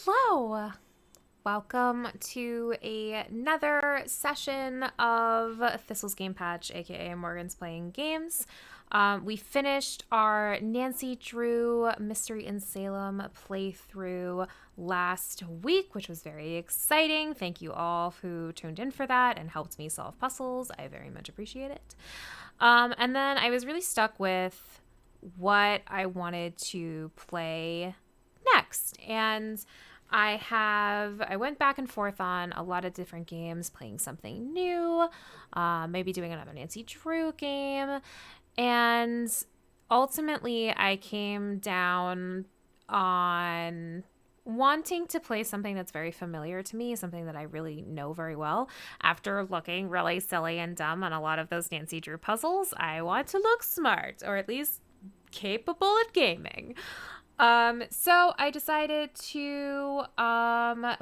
Hello. Welcome to another session of Thistle's Game Patch, aka Morgan's Playing Games. We finished our Nancy Drew Mystery in Salem playthrough last week, which was very exciting. Thank you all who tuned in for that and helped me solve puzzles. I very much appreciate it. And then I was really stuck with what I wanted to play next. And I went back and forth on a lot of different games, playing something new, maybe doing another Nancy Drew game. And ultimately, I came down on wanting to play something that's very familiar to me, something that I really know very well. After looking really silly and dumb on a lot of those Nancy Drew puzzles, I want to look smart, or at least capable at gaming. So I decided to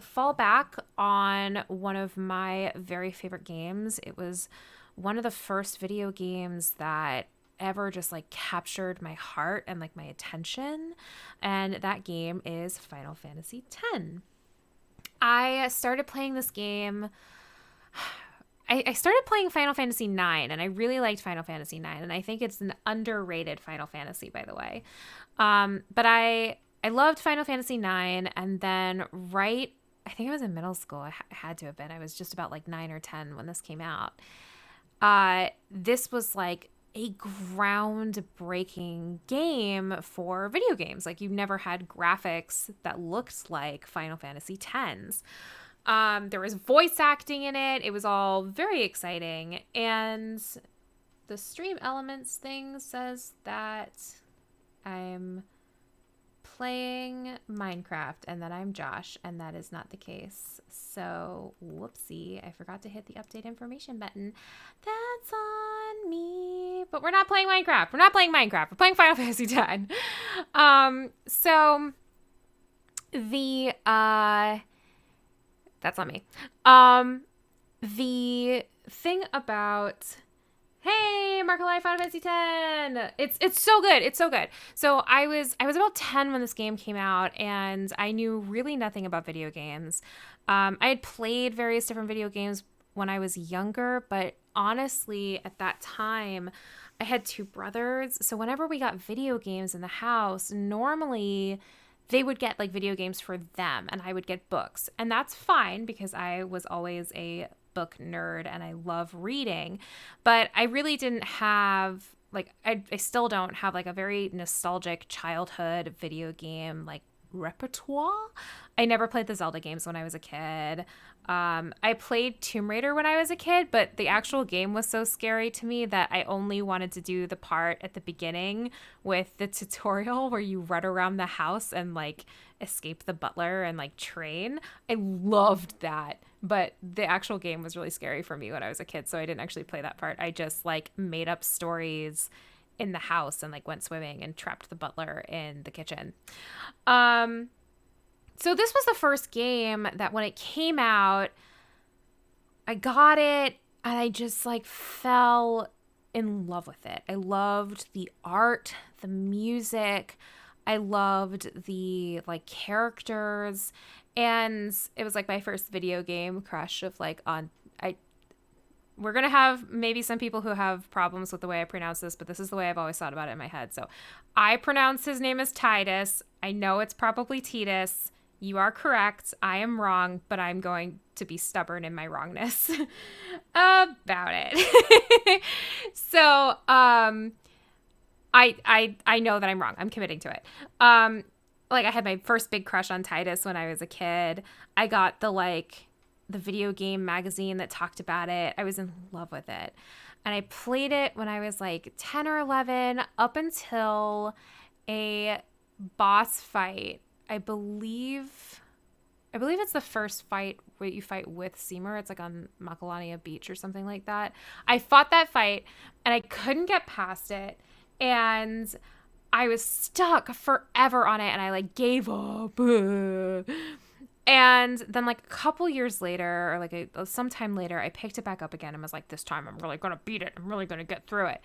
fall back on one of my very favorite games. It was one of the first video games that ever just like captured my heart and like my attention, and that game is Final Fantasy X. I started playing this game. I started playing Final Fantasy IX, and I really liked Final Fantasy IX, and I think it's an underrated Final Fantasy, by the way. But I loved Final Fantasy IX, and then I think I was in middle school. I had to have been. I was just about like 9 or 10 when this came out. This was like a groundbreaking game for video games. Like, you've never had graphics that looked like Final Fantasy X's. There was voice acting in it. It was all very exciting. And the Stream Elements thing says that I'm playing Minecraft and that I'm Josh, and that is not the case. So, whoopsie, I forgot to hit the update information button. That's on me. But we're not playing Minecraft. We're not playing Minecraft. We're playing Final Fantasy X. So the that's on me. The thing about, hey, Markali, Final Fantasy X. It's so good. It's so good. So I was about 10 when this game came out, and I knew really nothing about video games. I had played various different video games when I was younger, but honestly, at that time, I had two brothers. So whenever we got video games in the house, normally they would get like video games for them, and I would get books. And that's fine because I was always a book nerd and I love reading. But I really didn't have like, I still don't have like a very nostalgic childhood video game like repertoire. I never played the Zelda games when I was a kid. I played Tomb Raider when I was a kid, but the actual game was so scary to me that I only wanted to do the part at the beginning with the tutorial where you run around the house and like escape the butler and like train. I loved that, but the actual game was really scary for me when I was a kid, so I didn't actually play that part. I just like made up stories in the house and like went swimming and trapped the butler in the kitchen. So this was the first game that when it came out, I got it and I just like fell in love with it. I loved the art, the music. I loved the like characters, and it was like my first video game crush of like on I we're going to have maybe some people who have problems with the way I pronounce this, but this is the way I've always thought about it in my head. So I pronounce his name as Titus. I know it's probably Titus. You are correct. I am wrong, but I'm going to be stubborn in my wrongness about it. So, I know that I'm wrong. I'm committing to it. Like, I had my first big crush on Titus when I was a kid. I got the video game magazine that talked about it. I was in love with it. And I played it when I was like 10 or 11 up until a boss fight. I believe it's the first fight where you fight with Seymour. It's like on Macalania Beach or something like that. I fought that fight and I couldn't get past it. And I was stuck forever on it and I like gave up. And then like a couple years later, or like sometime later, I picked it back up again and was like, this time I'm really going to beat it. I'm really going to get through it.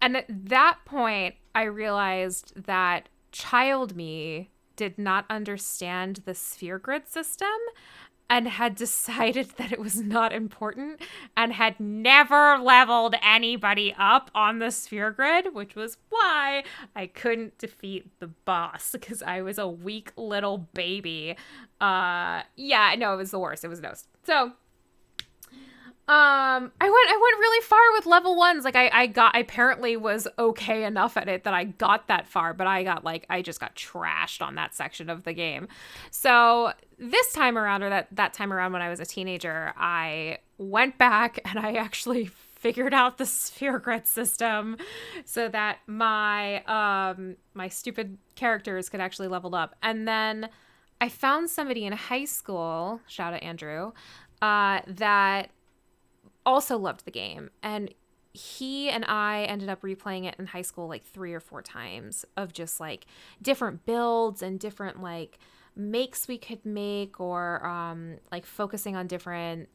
And at that point, I realized that child me did not understand the sphere grid system and had decided that it was not important and had never leveled anybody up on the sphere grid, which was why I couldn't defeat the boss because I was a weak little baby. Yeah, no, it was the worst. It was no. So I went really far with level ones. Like I apparently was okay enough at it that I got that far, but I just got trashed on that section of the game. So this time around, or that time around when I was a teenager, I went back and I actually figured out the sphere grid system so that my stupid characters could actually level up. And then I found somebody in high school, shout out Andrew, that also loved the game, and he and I ended up replaying it in high school like 3 or 4 times of just like different builds and different like makes we could make, or like focusing on different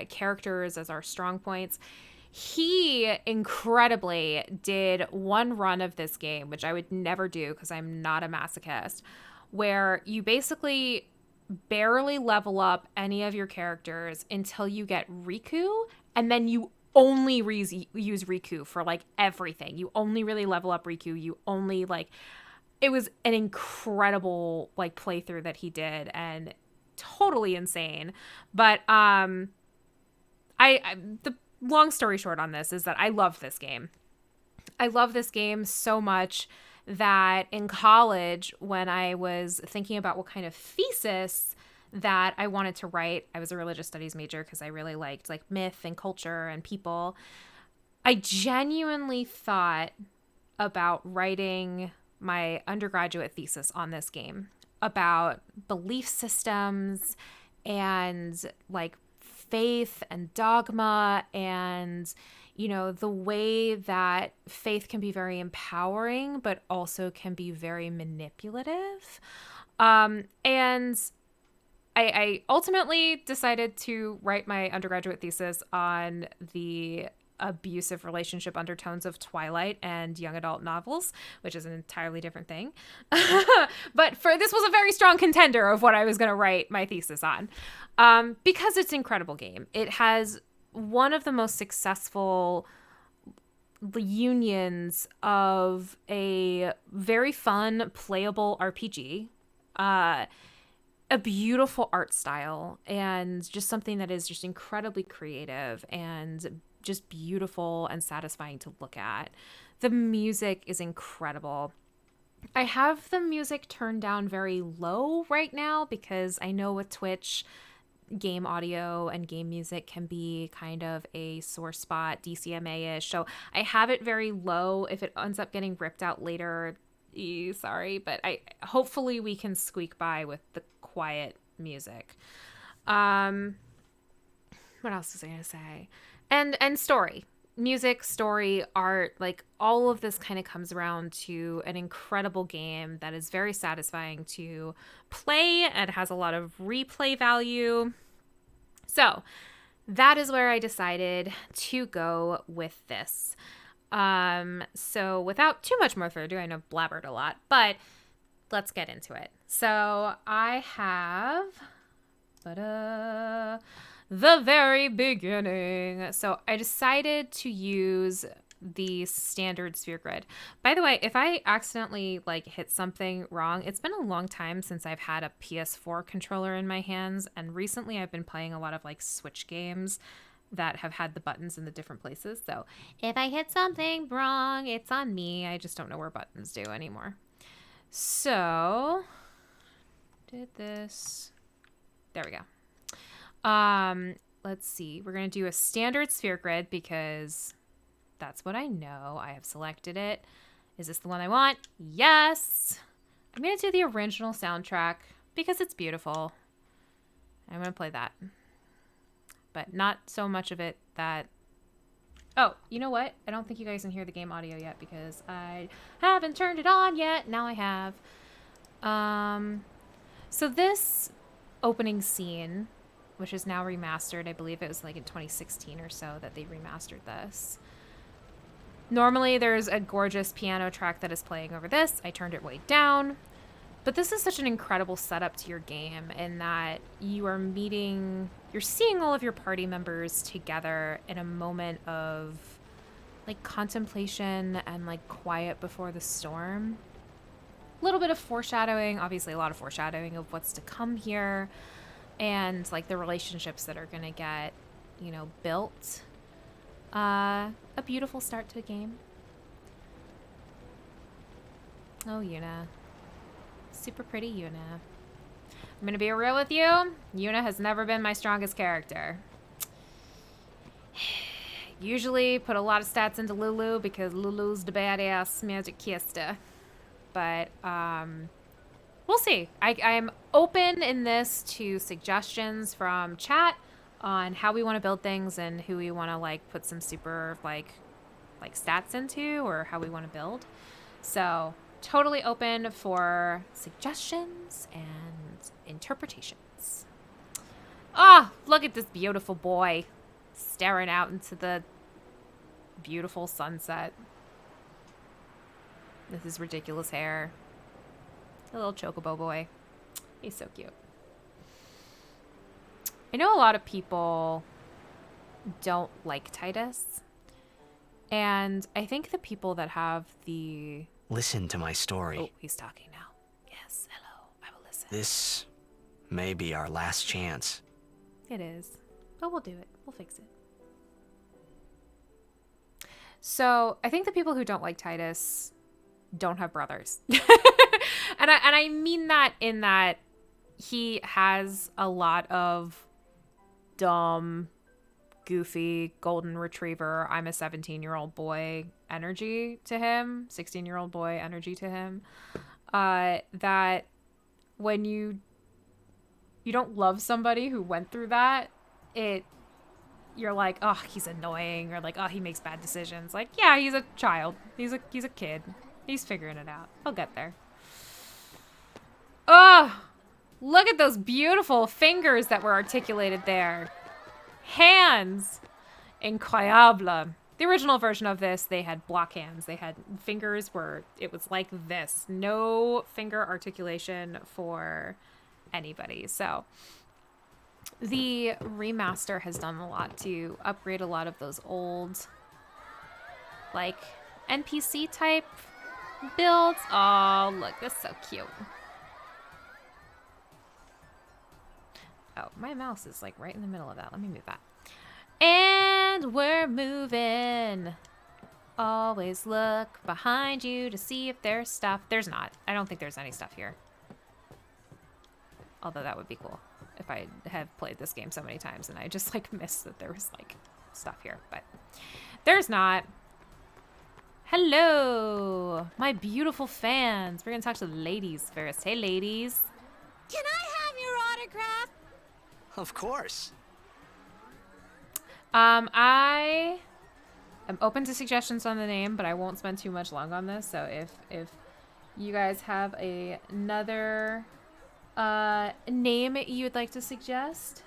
characters as our strong points. He incredibly did one run of this game, which I would never do because I'm not a masochist, where you basically barely level up any of your characters until you get Riku, and then you only use Riku for like everything. You only really level up Riku. You only like, it was an incredible like playthrough that he did, and totally insane. But I the long story short on this is that I love this game. I love this game so much that in college, when I was thinking about what kind of thesis that I wanted to write, I was a religious studies major because I really liked like myth and culture and people. I genuinely thought about writing my undergraduate thesis on this game about belief systems and like faith and dogma, and the way that faith can be very empowering, but also can be very manipulative. And I ultimately decided to write my undergraduate thesis on the abusive relationship undertones of Twilight and young adult novels, which is an entirely different thing. But this was a very strong contender of what I was going to write my thesis on, because it's an incredible game. It has one of the most successful unions of a very fun, playable RPG, a beautiful art style, and just something that is just incredibly creative and just beautiful and satisfying to look at. The music is incredible. I have the music turned down very low right now because I know with Twitch, game audio and game music can be kind of a sore spot, DCMA-ish. So I have it very low. If it ends up getting ripped out later, sorry, but hopefully we can squeak by with the quiet music. What else was I gonna say? And story. Music, story, art, like all of this kind of comes around to an incredible game that is very satisfying to play and has a lot of replay value. So that is where I decided to go with this. So without too much more further ado, I know I've blabbered a lot, but let's get into it. So I have the very beginning. So I decided to use the standard sphere grid. By the way, if I accidentally like hit something wrong, it's been a long time since I've had a PS4 controller in my hands, and recently I've been playing a lot of like Switch games that have had the buttons in the different places. So if I hit something wrong, it's on me. I just don't know where buttons do anymore. So did this. There we go. Let's see. We're going to do a standard sphere grid because that's what I know. I have selected it. Is this the one I want? Yes. I'm going to do the original soundtrack because it's beautiful. I'm going to play that. But not so much of it that... Oh, you know what? I don't think you guys can hear the game audio yet because I haven't turned it on yet. Now I have. So this opening scene, which is now remastered. I believe it was like in 2016 or so that they remastered this. Normally there's a gorgeous piano track that is playing over this. I turned it way down But this is such an incredible setup to your game in that you're seeing all of your party members together in a moment of like contemplation and like quiet before the storm. A little bit of foreshadowing, obviously a lot of foreshadowing of what's to come here, and like the relationships that are gonna get, built. A beautiful start to a game. Oh, Yuna. Super pretty Yuna. I'm gonna be real with you. Yuna has never been my strongest character. Usually put a lot of stats into Lulu because Lulu's the badass magic caster. But we'll see. I'm open in this to suggestions from chat on how we want to build things and who we want to like put some super like stats into, or how we want to build. So totally open for suggestions and interpretations. Oh, look at this beautiful boy staring out into the beautiful sunset with his ridiculous hair. A little chocobo boy. He's so cute. I know a lot of people don't like Titus, and I think the people that have the... Listen to my story. Oh, he's talking now. Yes, hello, I will listen. This may be our last chance. It is, but we'll do it. We'll fix it. So I think the people who don't like Titus don't have brothers. and I mean that in that he has a lot of dumb, goofy, golden retriever, I'm a 17-year-old boy energy to him, 16-year-old boy energy to him, that when you don't love somebody who went through that, you're like, oh, he's annoying, or like, oh, he makes bad decisions. Like, yeah, he's a child. He's a kid. He's figuring it out. He'll get there. Oh, look at those beautiful fingers that were articulated there. Hands. Incroyable. The original version of this, they had block hands. They had fingers where it was like this. No finger articulation for anybody. So the remaster has done a lot to upgrade a lot of those old, like, NPC type builds. Oh, look, that's so cute. Oh, my mouse is like right in the middle of that. Let me move that. And we're moving. Always look behind you to see if there's stuff. There's not. I don't think there's any stuff here. Although that would be cool if I have played this game so many times and I just like missed that there was like stuff here. But there's not. Hello, my beautiful fans. We're gonna talk to the ladies first. Hey, ladies. Can I have your autograph? Of course. I am open to suggestions on the name, but I won't spend too much long on this. So if you guys have another name you would like to suggest.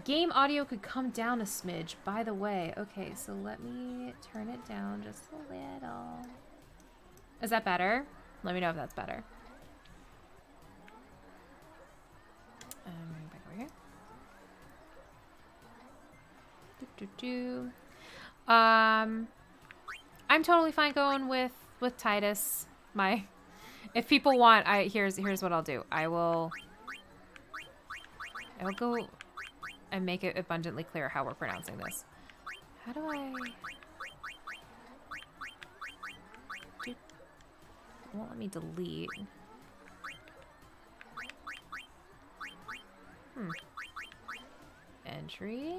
Game audio could come down a smidge, by the way. Okay, so let me turn it down just a little. Is that better? Let me know if that's better. Back over here. I'm totally fine going with Titus. If people want, here's what I'll do. I will go and make it abundantly clear how we're pronouncing this. How do I? It won't let me delete. Entry.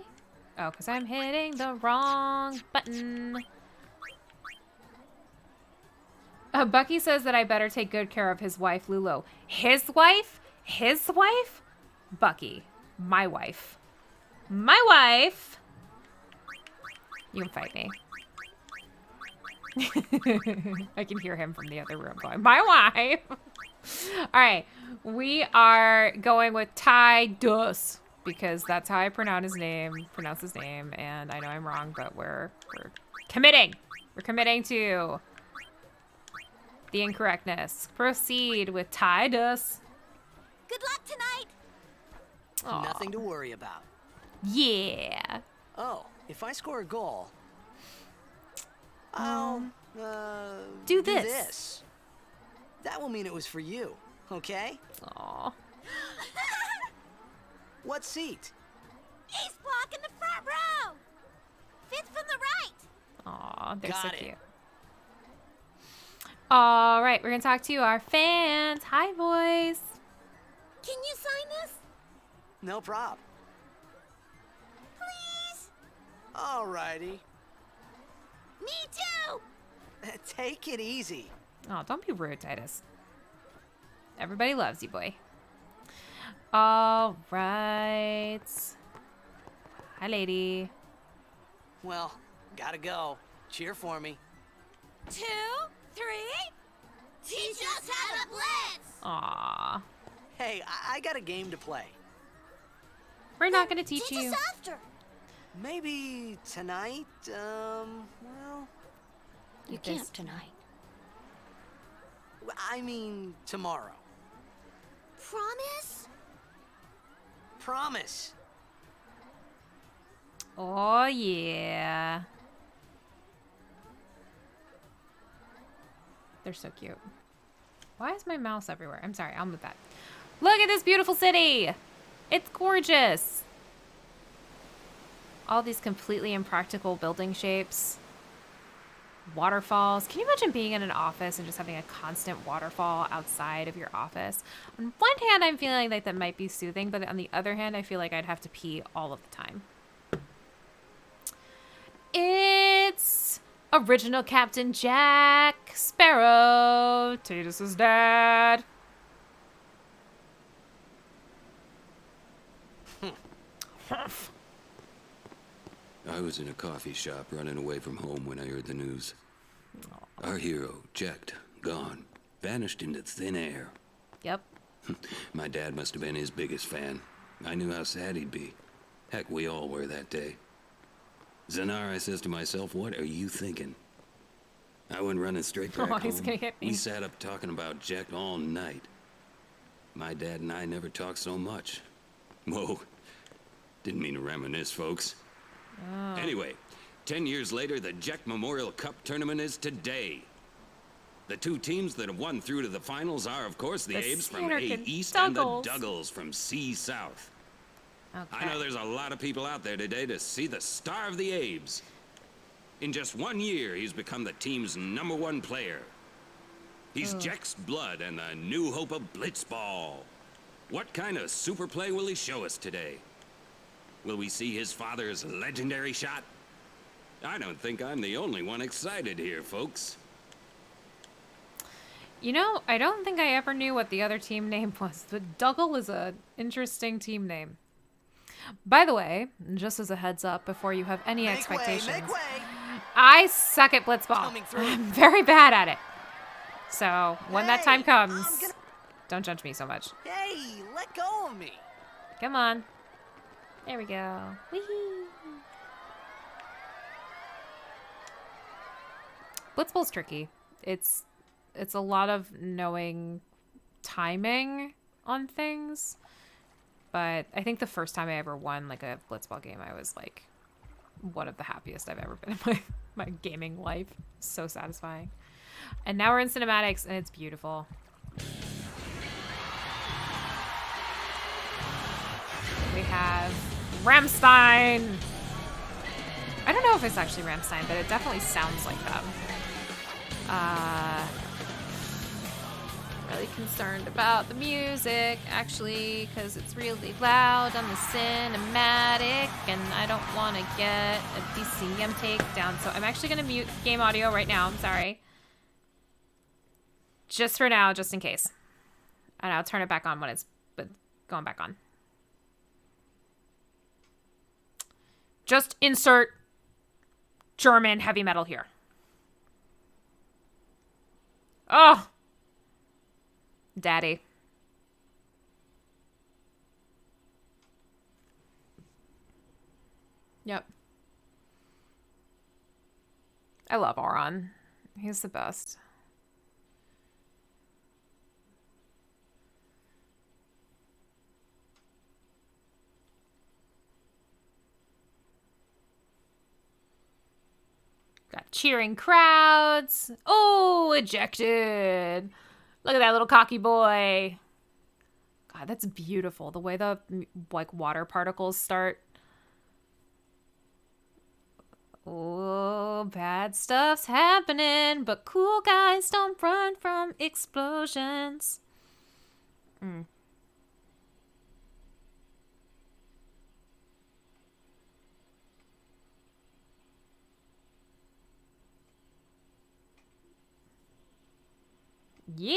Oh, because I'm hitting the wrong button. Bucky says that I better take good care of his wife, Lulu. His wife? His wife? Bucky. My wife. My wife. You can fight me. I can hear him from the other room going, my wife. All right. We are going with Titus because that's how I pronounce his name. And I know I'm wrong, but we're committing. We're committing to the incorrectness. Proceed with Tidus. Good luck tonight. Aw. Nothing to worry about. Yeah. Oh, if I score a goal, I'll do this. That will mean it was for you, okay? Aw. What seat? Ace block in the front row. Fifth from the right. Aw, they're Got so it. cute. All right, we're gonna talk to our fans. Hi, boys. Can you sign this? No prob. Please? Alrighty. Me too. Take it easy. Oh, don't be rude, Titus. Everybody loves you, boy. All right. Hi, lady. Well, gotta go. Cheer for me. 2, 3. Teach us how to blitz. Aw. Hey, I got a game to play. We're not gonna teach Teach you. us after. Maybe tonight? Well, You This- can't tonight. I mean tomorrow. Promise? Promise. Oh, yeah. They're so cute. Why is my mouse everywhere? I'm sorry, I'll move that. Look at this beautiful city. It's gorgeous. All these completely impractical building shapes. Waterfalls. Can you imagine being in an office and just having a constant waterfall outside of your office? On one hand, I'm feeling like that might be soothing, but on the other hand, I feel like I'd have to pee all of the time. It's original Captain Jack Sparrow, Tidus's dad. I was in a coffee shop running away from home when I heard the news. Our hero, Jecht, gone, vanished into thin air. Yep. My dad must have been his biggest fan. I knew how sad he'd be. Heck, we all were that day. Zanar, I says to myself, what are you thinking? I went running straight back Oh, home. he's gonna hit me. We sat up talking about Jecht all night. My dad and I never talked so much. Whoa. Didn't mean to reminisce, folks. Anyway, 10 years later, the Jecht Memorial Cup tournament is today. The two teams that have won through to the finals are, of course, the The Abes from A Sanderkin East and the Duggles. Duggles from C South. Okay. I know there's a lot of people out there today to see the star of the Abes. In just 1 year, he's become the team's #1 player. He's Jecht's blood and the new hope of Blitzball. What kind of super play will he show us today? Will we see his father's legendary shot? I don't think I'm the only one excited here, folks. You know, I don't think I ever knew what the other team name was. But Duggle is an interesting team name. By the way, just as a heads up before you have any expectations, Make way. I suck at blitzball. Coming through. I'm very bad at it. So when that time Hey, comes, I'm gonna- don't judge me so much. Hey, let go of me. Come on. There we go. Whee! Blitzball's tricky. It's a lot of knowing timing on things. But I think the first time I ever won like a blitzball game, I was like one of the happiest I've ever been in my gaming life. So satisfying. And now we're in cinematics and it's beautiful. We have Rammstein. I don't know if it's actually Rammstein, but it definitely sounds like them. Really concerned about the music, actually, because it's really loud on the cinematic, and I don't want to get a DCM takedown, so I'm actually going to mute game audio right now. I'm sorry. Just for now, just in case. And I'll turn it back on when it's going back on. Just insert German heavy metal here. Oh! Daddy. Yep. I love Auron. He's the best. Got cheering crowds. Oh, ejected. Look at that little cocky boy. God, that's beautiful. The way the like water particles start. Oh, bad stuff's happening, but cool guys don't run from explosions. Yeah.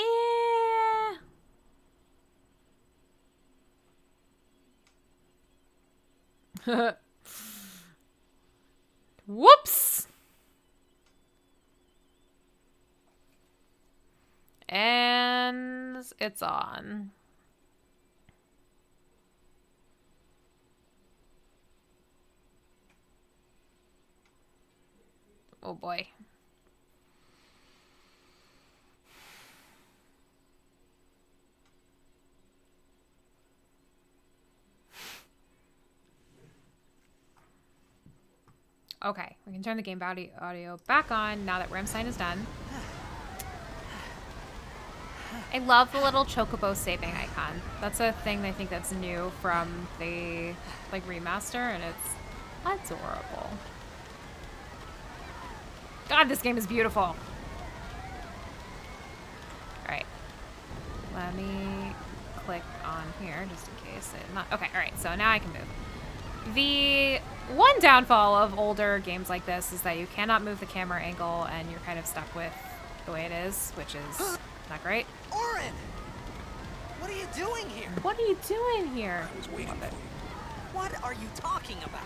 Whoops. And it's on. Oh boy. Okay, we can turn the game audio back on now that Rammstein is done. I love the little chocobo saving icon. That's a thing I think that's new from the like remaster, and it's adorable. God, this game is beautiful. All right, let me click on here just in case it not. Okay, all right. So now I can move. The one downfall of older games like this is that you cannot move the camera angle, and you're kind of stuck with the way it is, which is not great. Orin! What are you doing here? What are you doing here? I was waiting for you. What are you talking about?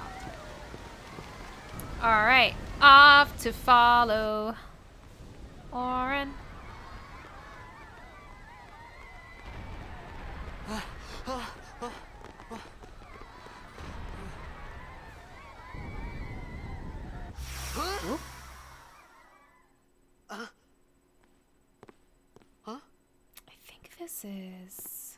All right, off to follow Orin. Oop. Huh? I think this is...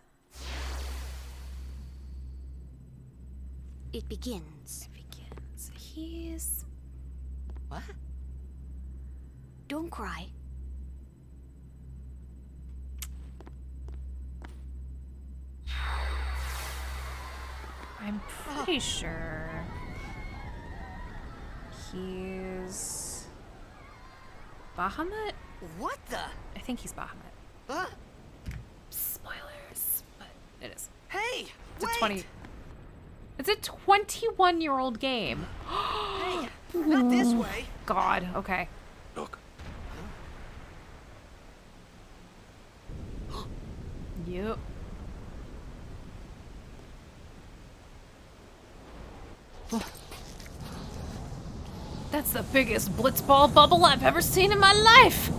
It begins. It begins. He's... What? Don't cry. I'm pretty sure he's Bahamut? What the? I think he's Bahamut. Huh? Spoilers, but it is. Hey! It's wait! a 20. It's a 21-year-old game. Hey, not this way. God, okay. Look, Yep. That's the biggest blitzball bubble I've ever seen in my life.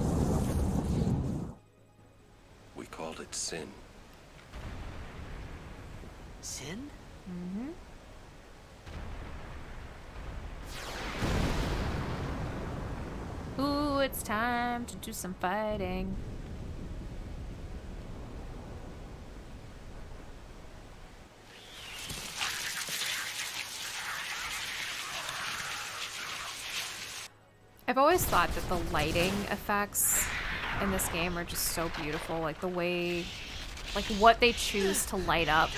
we called it sin. Sin? Ooh, it's time to do some fighting. I've always thought that the lighting effects in this game are just so beautiful. Like the way, like what they choose to light up.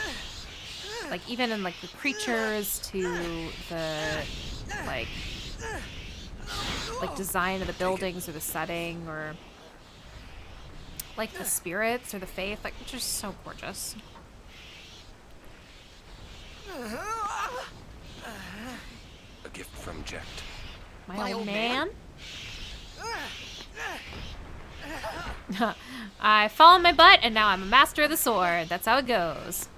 Like even in like the creatures to the like design of the buildings or the setting or like the spirits or the faith. Like it's just so gorgeous. A gift from Jet. My old man. I fell on my butt and now I'm a master of the sword. That's how it goes.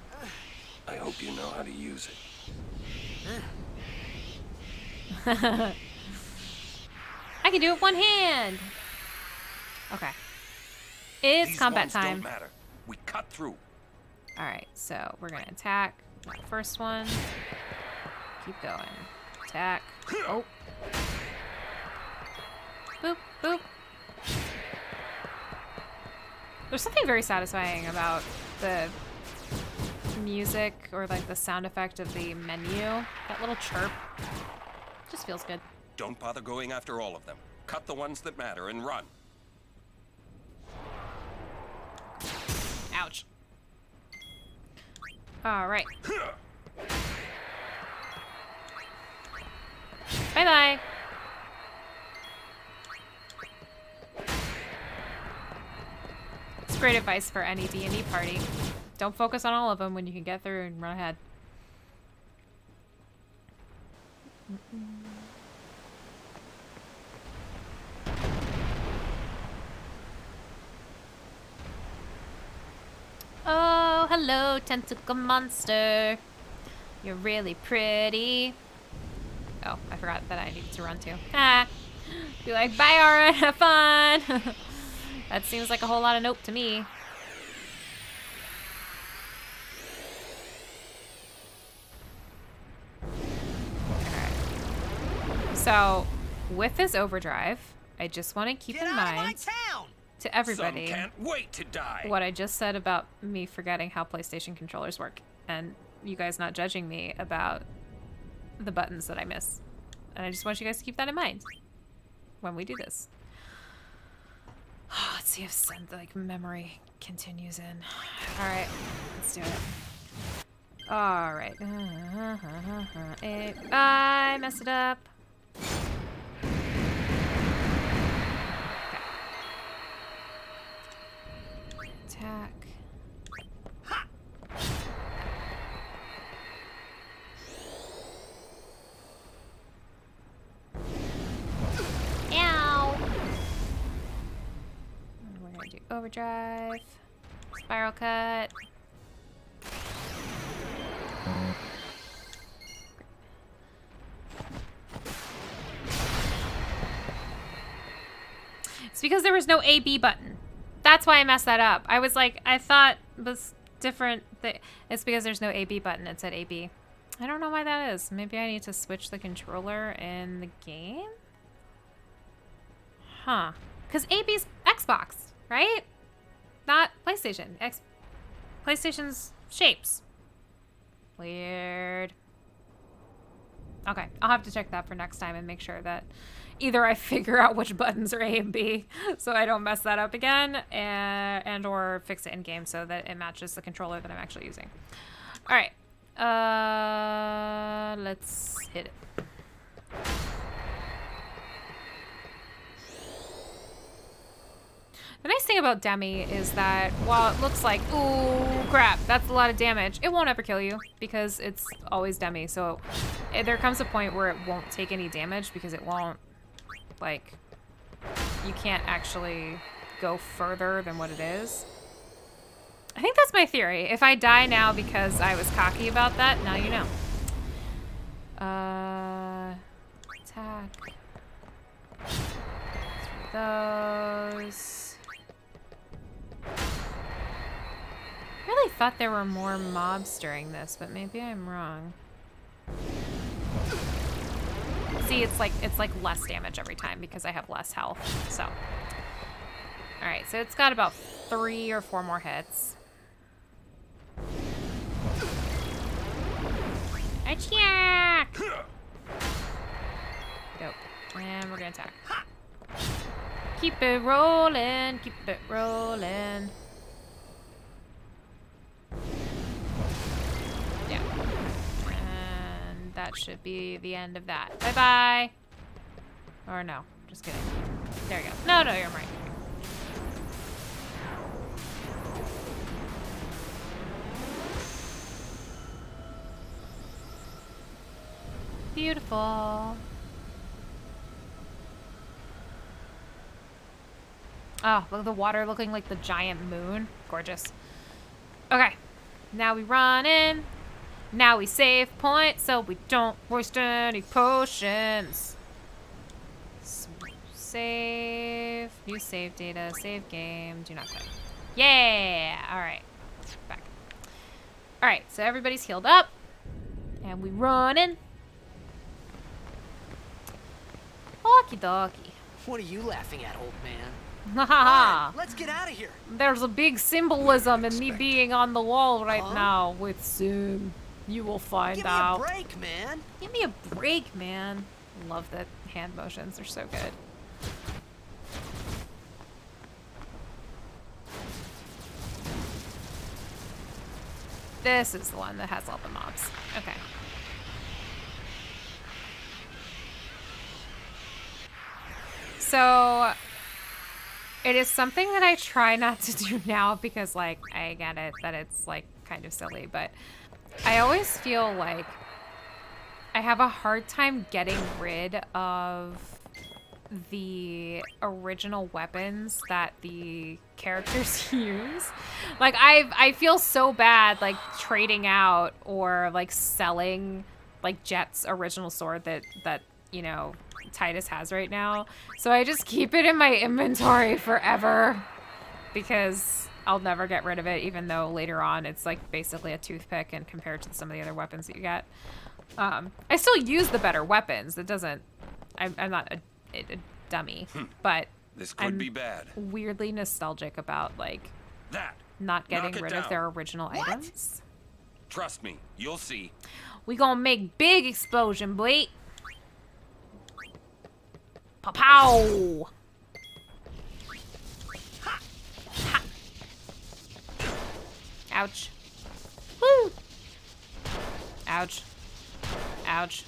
I hope you know how to use it. I can do it with one hand. Okay. It's These combat walls time. don't matter. We cut through. Alright, so we're gonna attack. First one. Keep going. Attack. Oh. Boop, boop. There's something very satisfying about the music or like the sound effect of the menu. That little chirp. Just feels good. Don't bother going after all of them. cut the ones that matter and run. Ouch. All right. Bye-bye. It's great advice for any D&D party. Don't focus on all of them when you can get through and run ahead. Oh, hello, tentacle monster. You're really pretty. Oh, I forgot that I needed to run too. Ah. Be like, bye, Aura, have fun. That seems like a whole lot of nope to me. Alright. So, with this overdrive, I just want to keep Get in out of my mind town! to everybody Some can't wait to die. what I just said about me forgetting how PlayStation controllers work, and you guys not judging me about the buttons that I miss. And I just want you guys to keep that in mind when we do this. Let's see if send like memory continues in. All right, let's do it. All right. I messed it up. Okay. Attack. Ow! We're gonna do overdrive, spiral cut. It's because there was no A-B button. That's why I messed that up. I was like, I thought it was different. It's because there's no A-B button. It said A-B. I don't know why that is. Maybe I need to switch the controller in the game? Huh. Because AB's Xbox, right? Not PlayStation. PlayStation's shapes. Weird. Okay, I'll have to check that for next time and make sure that either I figure out which buttons are A and B so I don't mess that up again, and or fix it in game so that it matches the controller that I'm actually using. All right. Let's hit it. The nice thing about Demi is that while it looks like, ooh, crap, that's a lot of damage, it won't ever kill you because it's always Demi. So there comes a point where it won't take any damage because it won't, like, you can't actually go further than what it is. I think that's my theory. If I die now because I was cocky about that, now you know. Attack. Those. I really thought there were more mobs during this, but maybe I'm wrong. See, it's like less damage every time because I have less health. So, all right, so it's got about 3 or 4 more hits. Attack! Dope. And we're gonna attack. Keep it rolling, keep it rolling. Yeah. And that should be the end of that. Bye-bye. Or no, just kidding. There you go. No, you're right. Beautiful. Oh, look at the water looking like the giant moon. Gorgeous. Okay. Now we run in. Now we save point so we don't waste any potions. Save. New save data. Save game. Do not quit. Yeah. All right. Back. All right. So everybody's healed up. And we run in. Okie dokie. What are you laughing at, old man? Haha. Alright, let's get out of here. There's a big symbolism in me being on the wall right now with Sim. You will find Give me out. a break, man. Give me a break, man. Love the hand motions. They're so good. This is the one that has all the mobs. Okay. So it is something that I try not to do now because, like, I get it that it's, like, kind of silly, but I always feel like I have a hard time getting rid of the original weapons that the characters use. Like, I feel so bad, like, trading out or, like, selling, like, Jet's original sword that you know, Tidus has right now. So I just keep it in my inventory forever because I'll never get rid of it, even though later on it's, like, basically a toothpick and compared to some of the other weapons that you get. I still use the better weapons. It doesn't... I'm not a dummy, but This could be bad. weirdly nostalgic about, like, That. not getting Knock it rid down. of their original items. Trust me, you'll see. We gonna make big explosion, boy. Pow-pow! Ha. Ouch. Woo! Ouch. Ouch.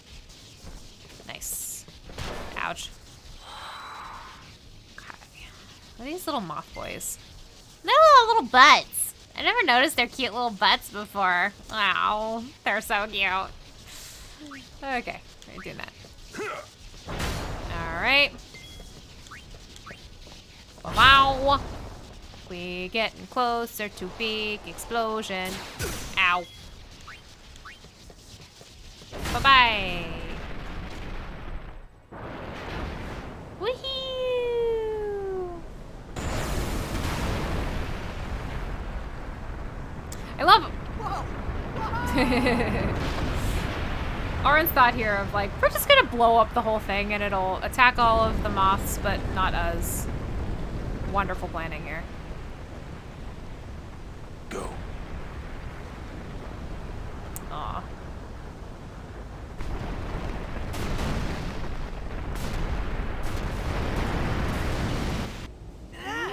Nice. Ouch. Okay. What are these little moth boys? They're little butts. I never noticed their cute little butts before. Wow, they're so cute. Okay, we're doing that. All right. Wow. We getting closer to big explosion. Ow. Bye-bye. Woohoo! I love Oren's thought here of, like, we're just gonna blow up the whole thing and it'll attack all of the moths, but not us. Wonderful planning here. Go. Aw.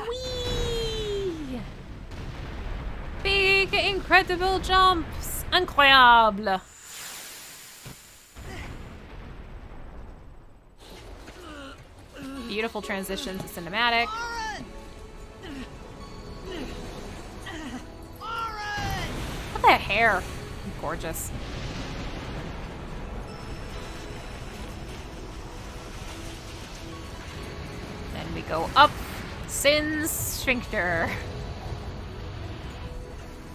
Whee! Big, incredible jumps! Incroyable! Beautiful transition to cinematic. Look at that hair. Gorgeous. Then we go up Sin's sphincter.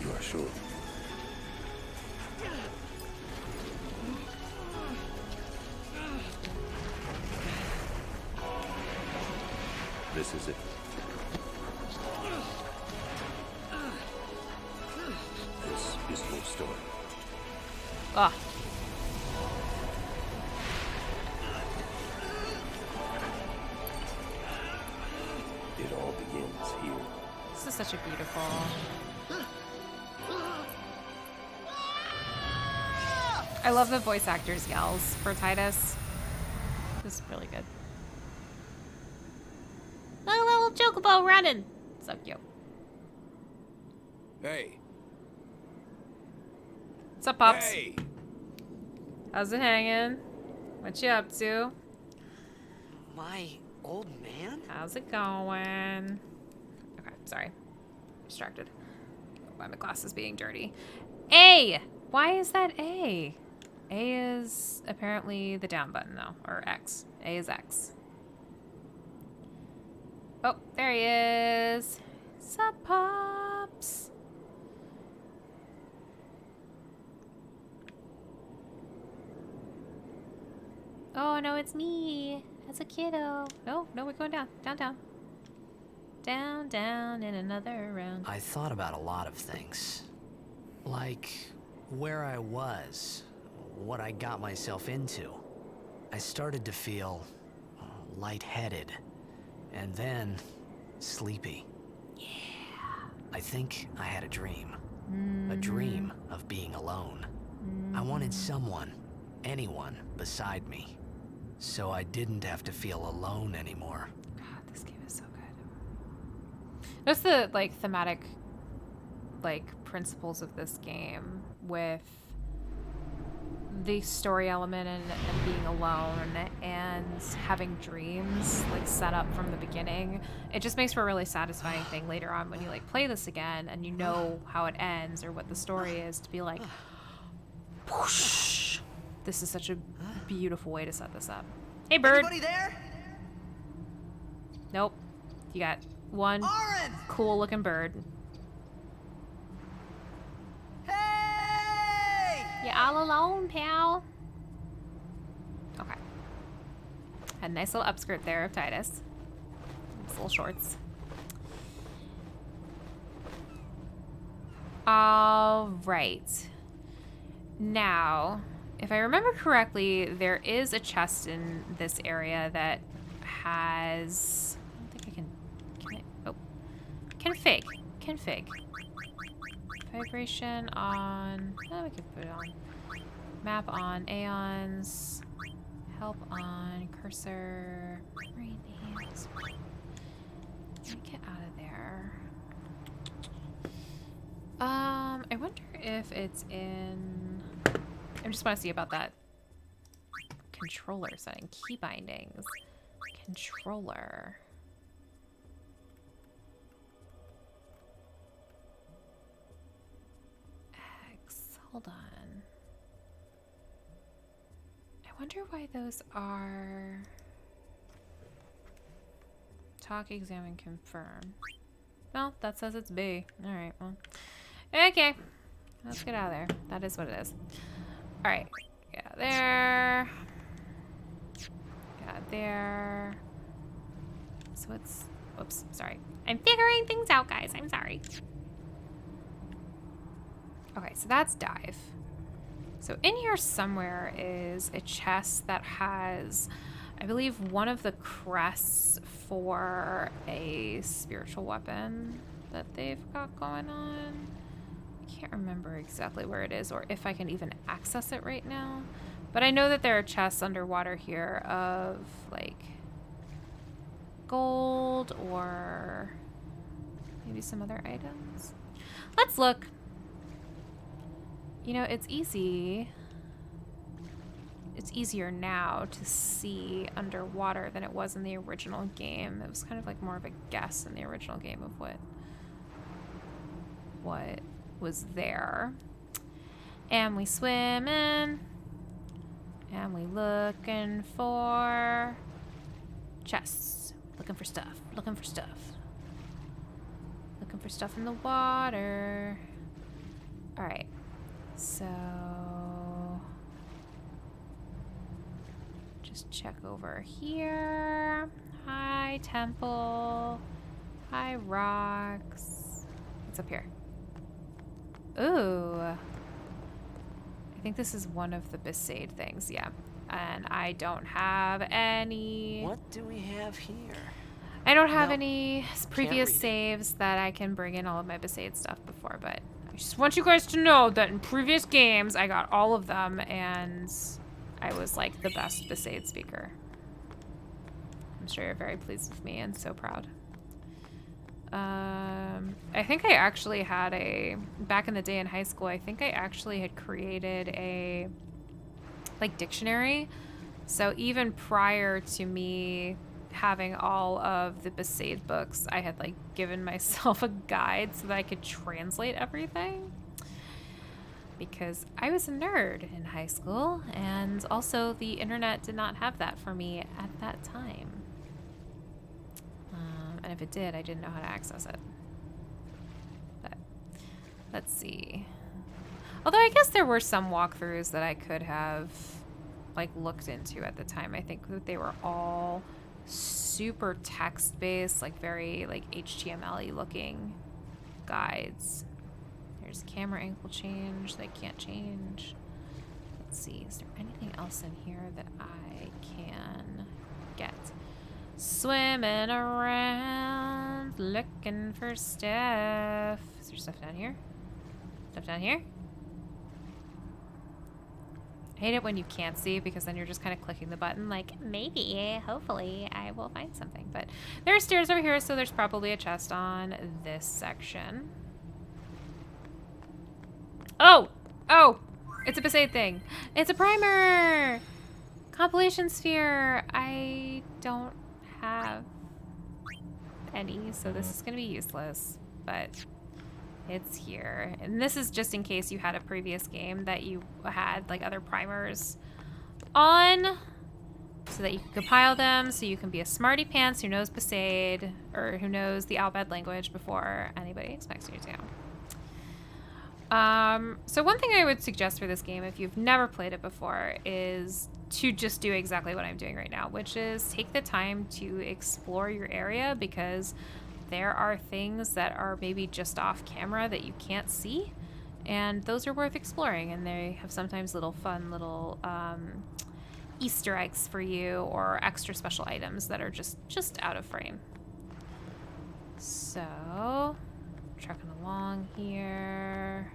You are sure? This is it. This is your story. Ugh. It all begins here. This is such a beautiful... I love the voice actors' yells for Tidus. This is really good. Look at that little chocobo running. So cute. Hey. What's up, Pops? Hey. How's it hanging? What you up to? My old man? How's it going? Okay, sorry. Distracted by my glasses being dirty. A! Why is that A? A is apparently the down button, though. Or X. A is X. Oh, there he is. Sup, Pops? Oh, no, it's me. As a kiddo. No, we're going down. Down. Down in another round. I thought about a lot of things. Like where I was, what I got myself into. I started to feel lightheaded, and then sleepy. Yeah. I think I had a dream. A dream of being alone. I wanted someone, anyone, beside me. So I didn't have to feel alone anymore. God, this game is so good. That's the, like, thematic, like principles of this game with the story element and being alone and having dreams like set up from the beginning. It just makes for a really satisfying thing later on when you like play this again and you know how it ends or what the story is, to be like, whoosh, this is such a beautiful way to set this up. Hey, bird. Anybody there? Nope. You got one Oren! cool looking bird. Hey! You're all alone, pal. Okay. Had a nice little upskirt there of Titus. His little shorts. All right. Now, if I remember correctly, there is a chest in this area that has... I don't think I can... Config. Vibration on... Oh, we could put it on. Map on. Aeons. Help on. Cursor. Rain hands. Let me get out of there. I wonder if it's in... I just want to see about that controller setting. Key bindings. Controller. X. Hold on. I wonder why those are... Talk, examine, confirm. Well, that says it's B. Alright, well. Okay. Let's get out of there. That is what it is. Alright. Get out there. Get out there. So it's... Whoops. Sorry. I'm figuring things out, guys. I'm sorry. Okay, so that's dive. So in here somewhere is a chest that has, I believe, one of the crests for a spiritual weapon that they've got going on. I can't remember exactly where it is or if I can even access it right now. But I know that there are chests underwater here of, like, gold or maybe some other items. Let's look. You know, it's easy. It's easier now to see underwater than it was in the original game. It was kind of like more of a guess in the original game of what was there. And we swimming. And we looking for chests. Looking for stuff. Looking for stuff. Looking for stuff in the water. Alright. So, just check over here. Hi, temple. Hi, rocks. What's up here? Ooh. I think this is one of the Besaid things, yeah. And I don't have any... What do we have here? I don't have No, any previous read it. saves that I can bring in all of my Besaid stuff before, but... I just want you guys to know that in previous games, I got all of them, and I was, like, the best Besaid speaker. I'm sure you're very pleased with me and so proud. I think I actually had back in the day in high school, I think I actually had created a, like, dictionary. So even prior to me having all of the Besaid books, I had like given myself a guide so that I could translate everything, because I was a nerd in high school, and also the internet did not have that for me at that time. And if it did, I didn't know how to access it. But let's see. Although I guess there were some walkthroughs that I could have like looked into at the time. I think that they were all super text-based, like very like HTML-y looking guides. There's camera angle change that I can't change. Let's see, is there anything else in here that I can get? Swimming around looking for stuff. Is there stuff down here? Stuff down here? I hate it when you can't see, because then you're just kind of clicking the button like, maybe, hopefully, I will find something. But there are stairs over here, so there's probably a chest on this section. Oh! Oh! It's a Besaid thing. It's a primer! Compilation sphere. I don't have any, so this is gonna be useless, but it's here. And this is just in case you had a previous game that you had like other primers on, so that you can compile them, so you can be a smarty pants who knows Besaid, or who knows the Albed language before anybody expects you to. So one thing I would suggest for this game, if you've never played it before, is to just do exactly what I'm doing right now, which is take the time to explore your area, because there are things that are maybe just off camera that you can't see, and those are worth exploring, and they have sometimes little fun little Easter eggs for you, or extra special items that are just out of frame. So, trucking along here.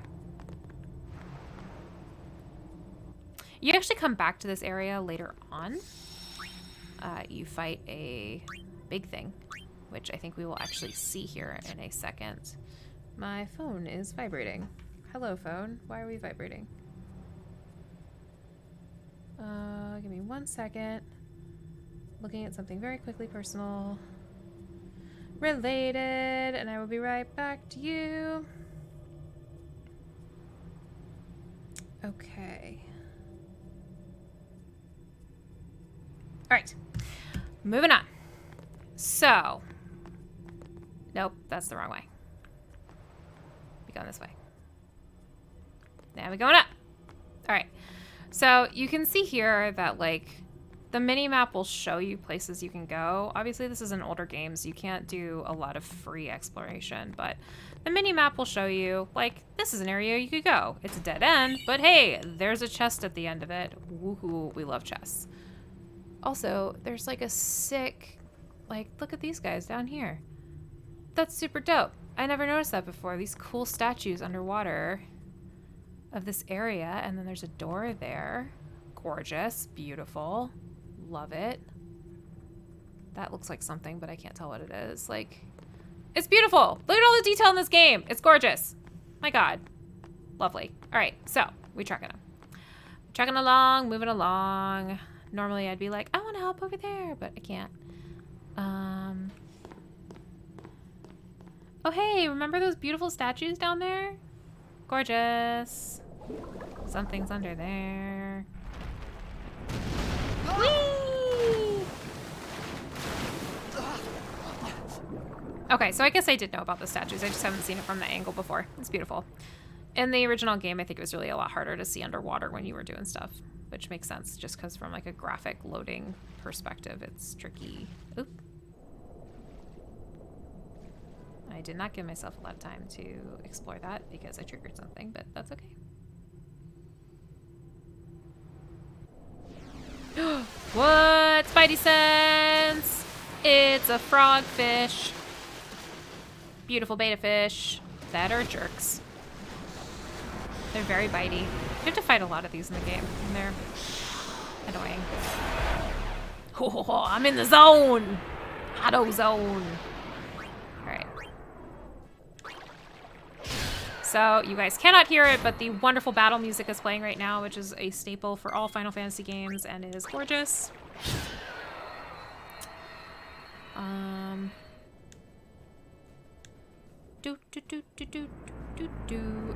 You actually come back to this area later on. You fight a big thing, which I think we will actually see here in a second. My phone is vibrating. Hello, phone. Why are we vibrating? Give me 1 second. Looking at something very quickly personal. Related, and I will be right back to you. Okay. All right, moving on. So, nope, that's the wrong way. Be going this way. Now we're going up. All right, so you can see here that like the mini map will show you places you can go. Obviously, this is an older game, so you can't do a lot of free exploration, but the mini map will show you, like, this is an area you could go. It's a dead end, but hey, there's a chest at the end of it. Woohoo, we love chests. Also, there's like a sick, like, look at these guys down here. That's super dope. I never noticed that before. These cool statues underwater of this area, and then there's a door there. Gorgeous, beautiful. Love it. That looks like something, but I can't tell what it is. Like, it's beautiful. Look at all the detail in this game. It's gorgeous. My God. Lovely. All right, so we trucking along, moving along. Normally I'd be like, I want to help over there, but I can't. Oh, hey, remember those beautiful statues down there? Gorgeous. Something's under there. Whee! Okay, so I guess I did know about the statues. I just haven't seen it from the angle before. It's beautiful. In the original game, I think it was really a lot harder to see underwater when you were doing stuff, which makes sense just because from like a graphic loading perspective, it's tricky. Oop. I did not give myself a lot of time to explore that because I triggered something, but that's okay. What? Spidey sense! It's a frogfish. Beautiful beta fish that are jerks. They're very bitey. You have to fight a lot of these in the game, and they're annoying. Oh, I'm in the zone! Auto zone. Alright. So, you guys cannot hear it, but the wonderful battle music is playing right now, which is a staple for all Final Fantasy games, and it is gorgeous.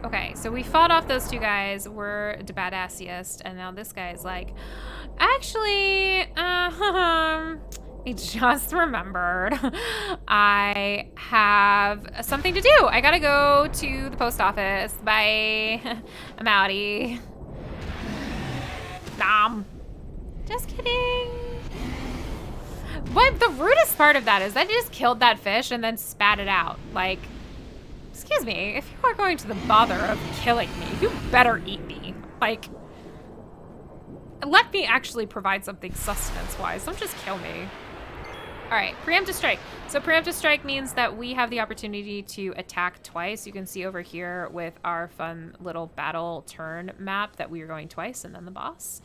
Okay, so we fought off those two guys. We're the badassiest, and now this guy's like, actually, I just remembered I have something to do. I gotta go to the post office. Bye. I'm outie. Just kidding. What the rudest part of that is that he just killed that fish and then spat it out. Like, excuse me, if you are going to the bother of killing me, you better eat me. Like, let me actually provide something sustenance-wise. Don't just kill me. All right, preemptive strike. So preemptive strike means that we have the opportunity to attack twice. You can see over here with our fun little battle turn map that we are going twice and then the boss.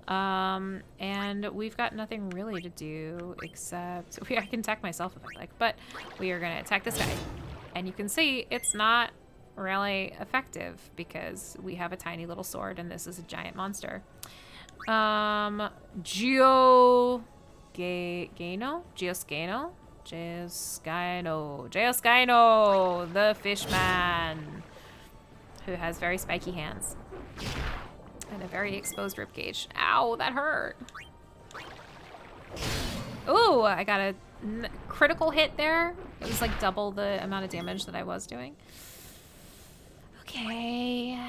And we've got nothing really to do except I can attack myself if I like, but we are going to attack this guy. And you can see it's not really effective because we have a tiny little sword and this is a giant monster. Geoscano, the fishman, who has very spiky hands and a very exposed ribcage. Ow, that hurt. Ooh, I got a critical hit there. It was like double the amount of damage that I was doing. Okay.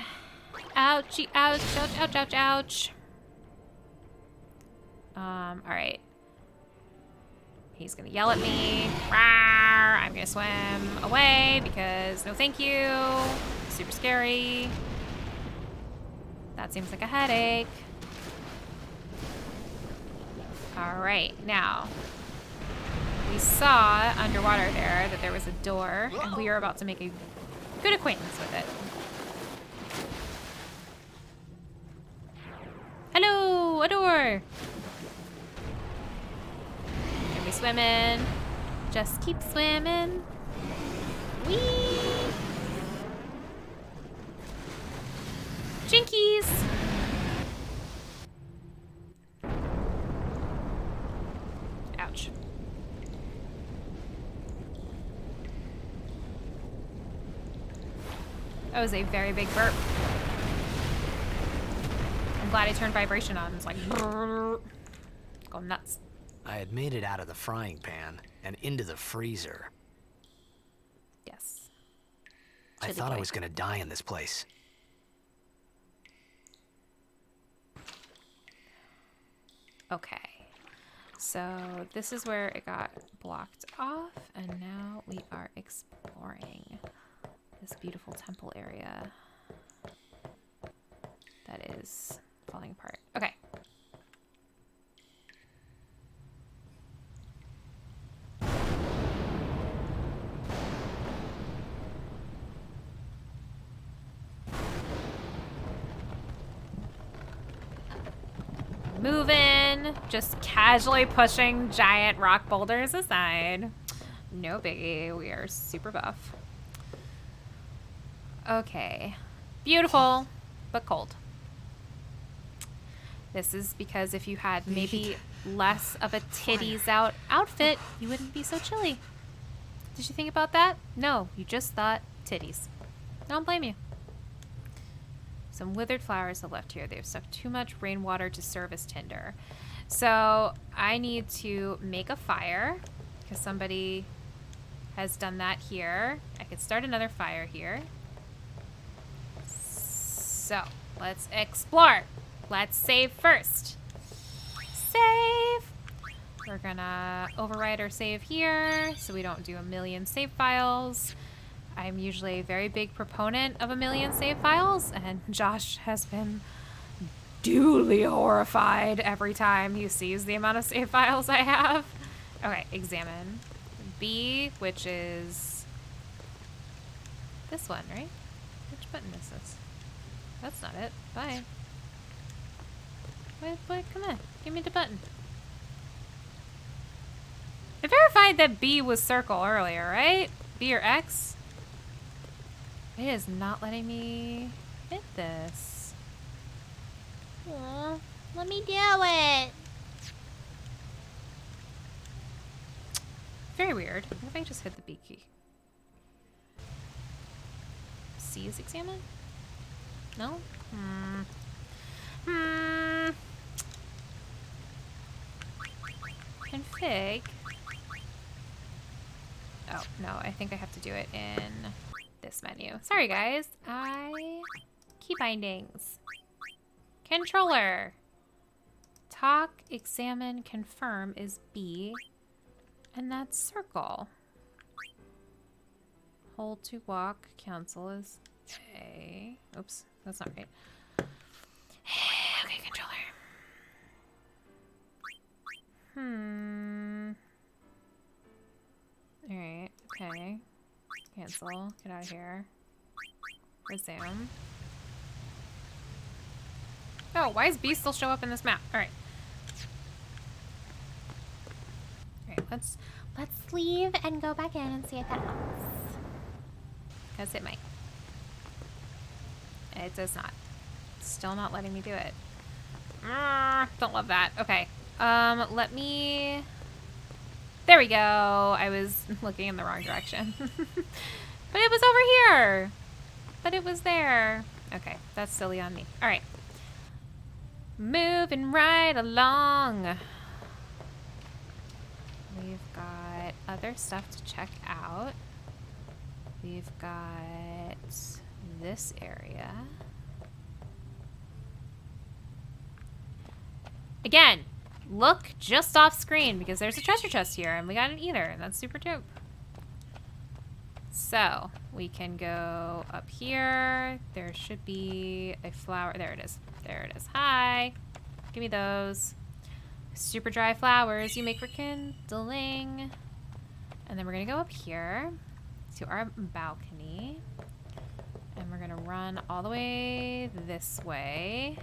Ouchie, ouch, ouch, ouch, ouch, ouch. All right. He's gonna yell at me. Rawr, I'm gonna swim away because no thank you. Super scary. That seems like a headache. All right, now we saw underwater there that there was a door and we are about to make a good acquaintance with it. Hello, a door. Can we swim in? Just keep swimming. Whee! Jinkies! Ouch. That was a very big burp. I'm glad I turned vibration on. It's like brrr. Go nuts. I had made it out of the frying pan and into the freezer. Yes. I Chili thought I boy. was gonna die in this place. Okay. So this is where it got blocked off, and now we are exploring this beautiful temple area that is falling apart. Okay. Moving, just casually pushing giant rock boulders aside. No biggie, we are super buff. Okay, beautiful, but cold. This is because if you had maybe less of a titties out outfit, you wouldn't be so chilly. Did you think about that? No, you just thought titties. Don't blame you. Some withered flowers have left here. They've sucked too much rainwater to serve as tinder. So I need to make a fire because somebody has done that here. I could start another fire here. So let's explore. Let's save first. Save. We're gonna override our save here so we don't do a million save files. I'm usually a very big proponent of a million save files, and Josh has been duly horrified every time he sees the amount of save files I have. Okay, examine. B, which is this one, right? Which button is this? That's not it. Bye. Wait, come on. Give me the button. I verified that B was circle earlier, right? B or X? It is not letting me hit this. Aw, let me do it. Very weird. What if I just hit the B key? C is examine? No? Config. Oh, no, I think I have to do it in this menu. Sorry, guys. Key bindings. Controller. Talk, examine, confirm is B. And that's circle. Hold to walk, cancel is A. Oops, that's not right. Okay, controller. Alright, okay. Cancel. Get out of here. Resume. Oh, why does B still show up in this map? Alright. Alright, let's Let's leave and go back in and see if that helps. because it might. It does not. Still not letting me do it. Don't love that. Okay. Let me... There we go. I was looking in the wrong direction. But it was over here. But it was there. Okay, that's silly on me. All right. Moving right along. We've got other stuff to check out. We've got this area. Again, look just off screen because there's a treasure chest here and we got an ether and that's super dope. So we can go up here. There should be a flower. There it is. There it is. Hi. Give me those. Super dry flowers you make for kindling. And then we're going to go up here to our balcony. And we're going to run all the way this way.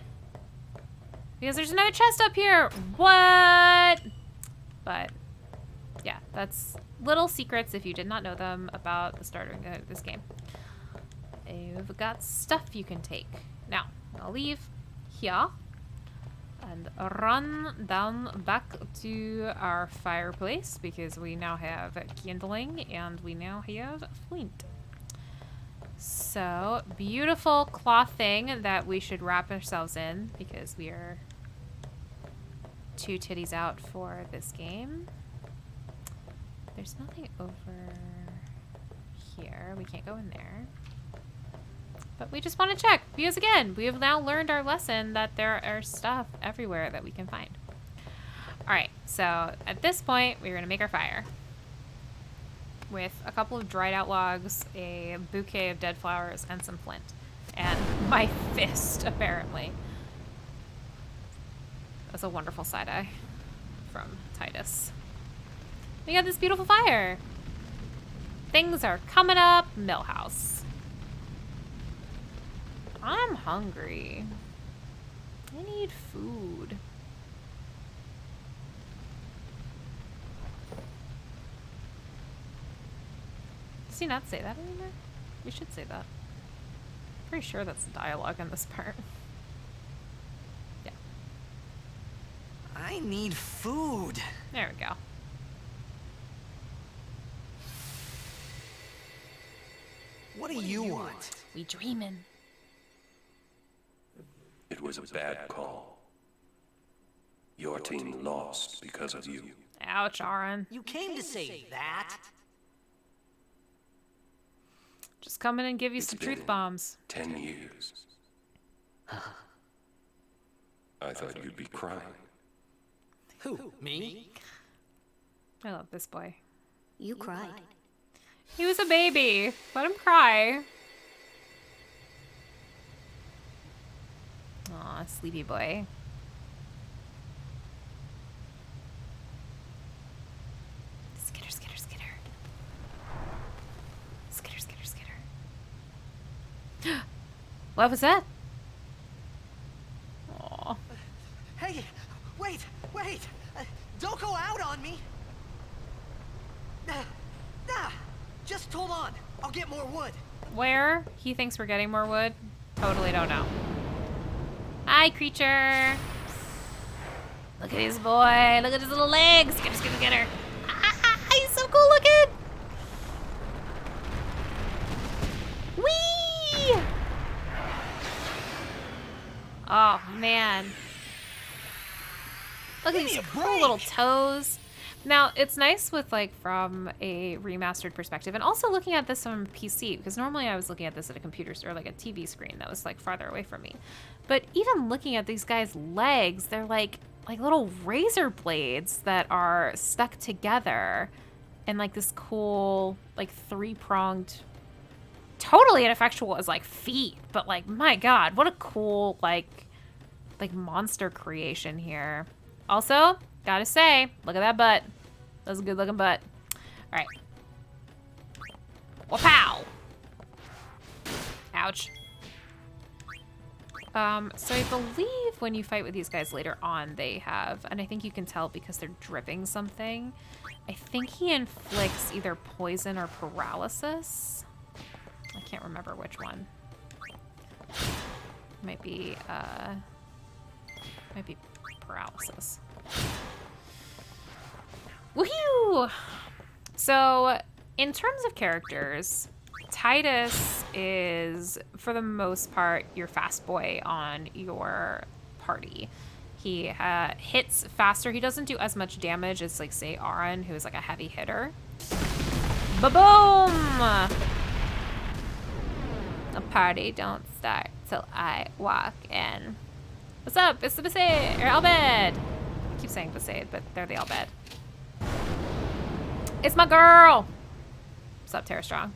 Because there's another chest up here. What? But yeah, that's little secrets if you did not know them about the start of this game. You've got stuff you can take. Now, I'll leave here and run down back to our fireplace because we now have kindling and we now have flint. So, beautiful cloth thing that we should wrap ourselves in because we are 2 titties out for this game. There's nothing over here. We can't go in there. But we just want to check because, again, we have now learned our lesson that there are stuff everywhere that we can find. All right, so at this point, we're going to make our fire with a couple of dried out logs, a bouquet of dead flowers, and some flint. And my fist, apparently. That's a wonderful side-eye from Titus. We got this beautiful fire. Things are coming up. Millhouse. I'm hungry. I need food. Does he not say that anymore? We should say that. Pretty sure that's the dialogue in this part. Yeah. I need food. There we go. What do you want? We dreamin'. It was a bad call. Your team lost because of you. Ouch, Aaron. You came to say that? Just come in and give you It's some been truth bombs. 10 years. I thought you'd be crying. Who, me? I love this boy. You cried. He was a baby. Let him cry. Aw, sleepy boy. Skitter, skitter, skitter. Skitter, skitter, skitter. What was that? Aw. Hey, wait! Don't go out on me! Nah, just hold on. I'll get more wood. Where he thinks we're getting more wood? Totally don't know. Hi, creature. Look at his boy. Look at his little legs. Get her. Ah, he's so cool looking. Whee! Oh, man. Look at these cool little toes. Now, it's nice with, like, from a remastered perspective, and also looking at this from PC, because normally I was looking at this at a computer, or like a TV screen that was, like, farther away from me. But even looking at these guys' legs, they're like little razor blades that are stuck together in, like, this cool, like, 3-pronged, totally ineffectual as, like, feet, but, like, my God, what a cool, like monster creation here. Also, gotta say, look at that butt. That's a good looking butt. All right. Wow. Ouch. So I believe when you fight with these guys later on, they have, and I think you can tell because they're dripping something. I think he inflicts either poison or paralysis. I can't remember which one. Might be paralysis. Woohoo! So, in terms of characters, Titus is, for the most part, your fast boy on your party. He hits faster. He doesn't do as much damage as, like, say, Aaron, who is, like, a heavy hitter. Ba-boom! A party don't start till I walk in. What's up? It's the Besaid, or Albed. I keep saying Besaid, but they're the Albed. It's my girl! What's up, Tara Strong?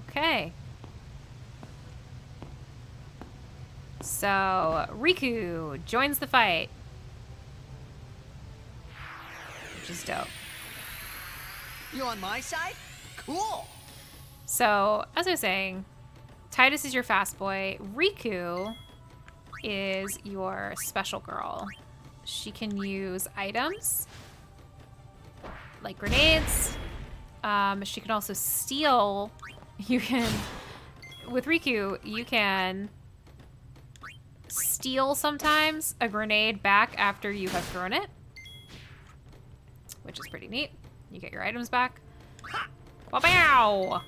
Okay. So, Riku joins the fight. Which is dope. You on my side? Cool. So, as I was saying, Titus is your fast boy. Riku is your special girl. She can use items, like grenades. She can also steal. You can, with Riku, you can steal sometimes a grenade back after you have thrown it, which is pretty neat. You get your items back. Wow!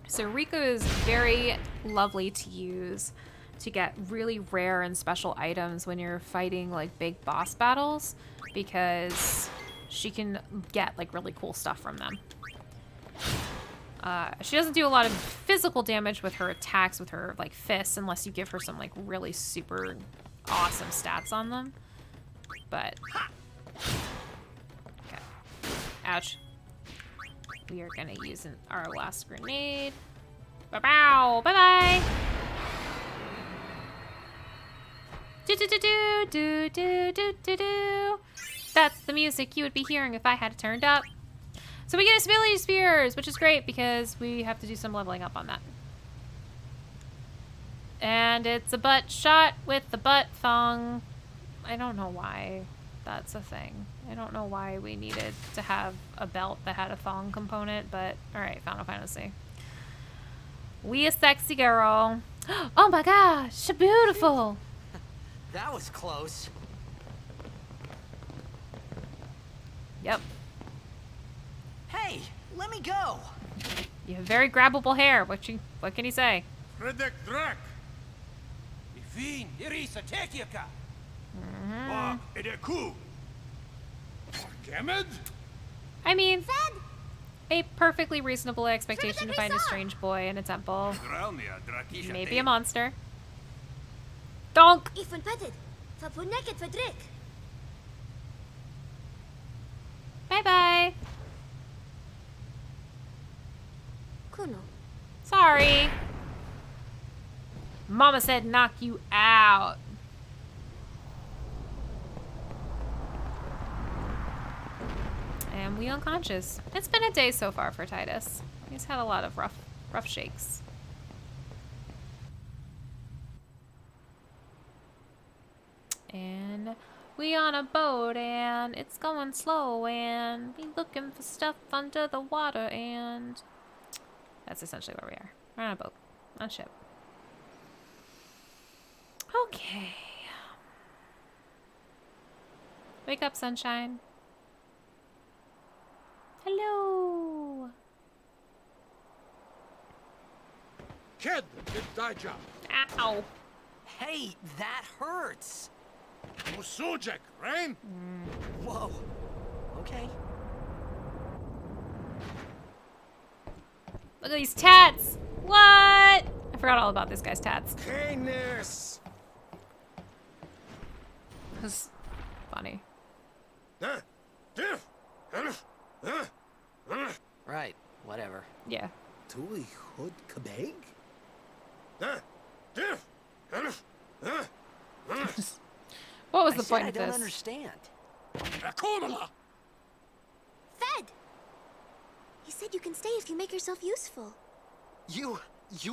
So Riku is very lovely to use to get really rare and special items when you're fighting like big boss battles, because she can get like really cool stuff from them. She doesn't do a lot of physical damage with her attacks with her like fists unless you give her some like really super awesome stats on them. But okay. Ouch. We are gonna use our last grenade. Bow, bye bye. Do do do do do do do do do. That's the music you would be hearing if I had it turned up. So we get ability spears, which is great because we have to do some leveling up on that. And it's a butt shot with the butt thong. I don't know why that's a thing. I don't know why we needed to have a belt that had a thong component, but alright, Final Fantasy. We a sexy girl. Oh my gosh, she's beautiful. That was close. Yep. Hey, let me go. You have very grabbable hair. What can you say? Fredek Drak. Ifin, Irisa, Tekiaka. Edeku. Gemed? I mean, a perfectly reasonable expectation to find a strange boy in a temple. Gralnia, Drakisha. Maybe a monster. Donk! Ifan petted. Fapuneket Fedrik. Bye bye. Kuno. Sorry. Mama said knock you out. And we unconscious. It's been a day so far for Titus. He's had a lot of rough shakes. And we on a boat and it's going slow and we looking for stuff under the water and that's essentially where we are. We're on a boat. On a ship. Okay. Wake up, sunshine. Hello. Kid, it Daija. Ow. Hey, that hurts. Musujek, Rain? Whoa. Okay. Look at these tats. What? I forgot all about this guy's tats. Canis. That's funny. Right, whatever. Yeah. Tui Hood Kabeg? What was I the said point I of don't this? understand. Akomala! Fed! He said you can stay if you make yourself useful. You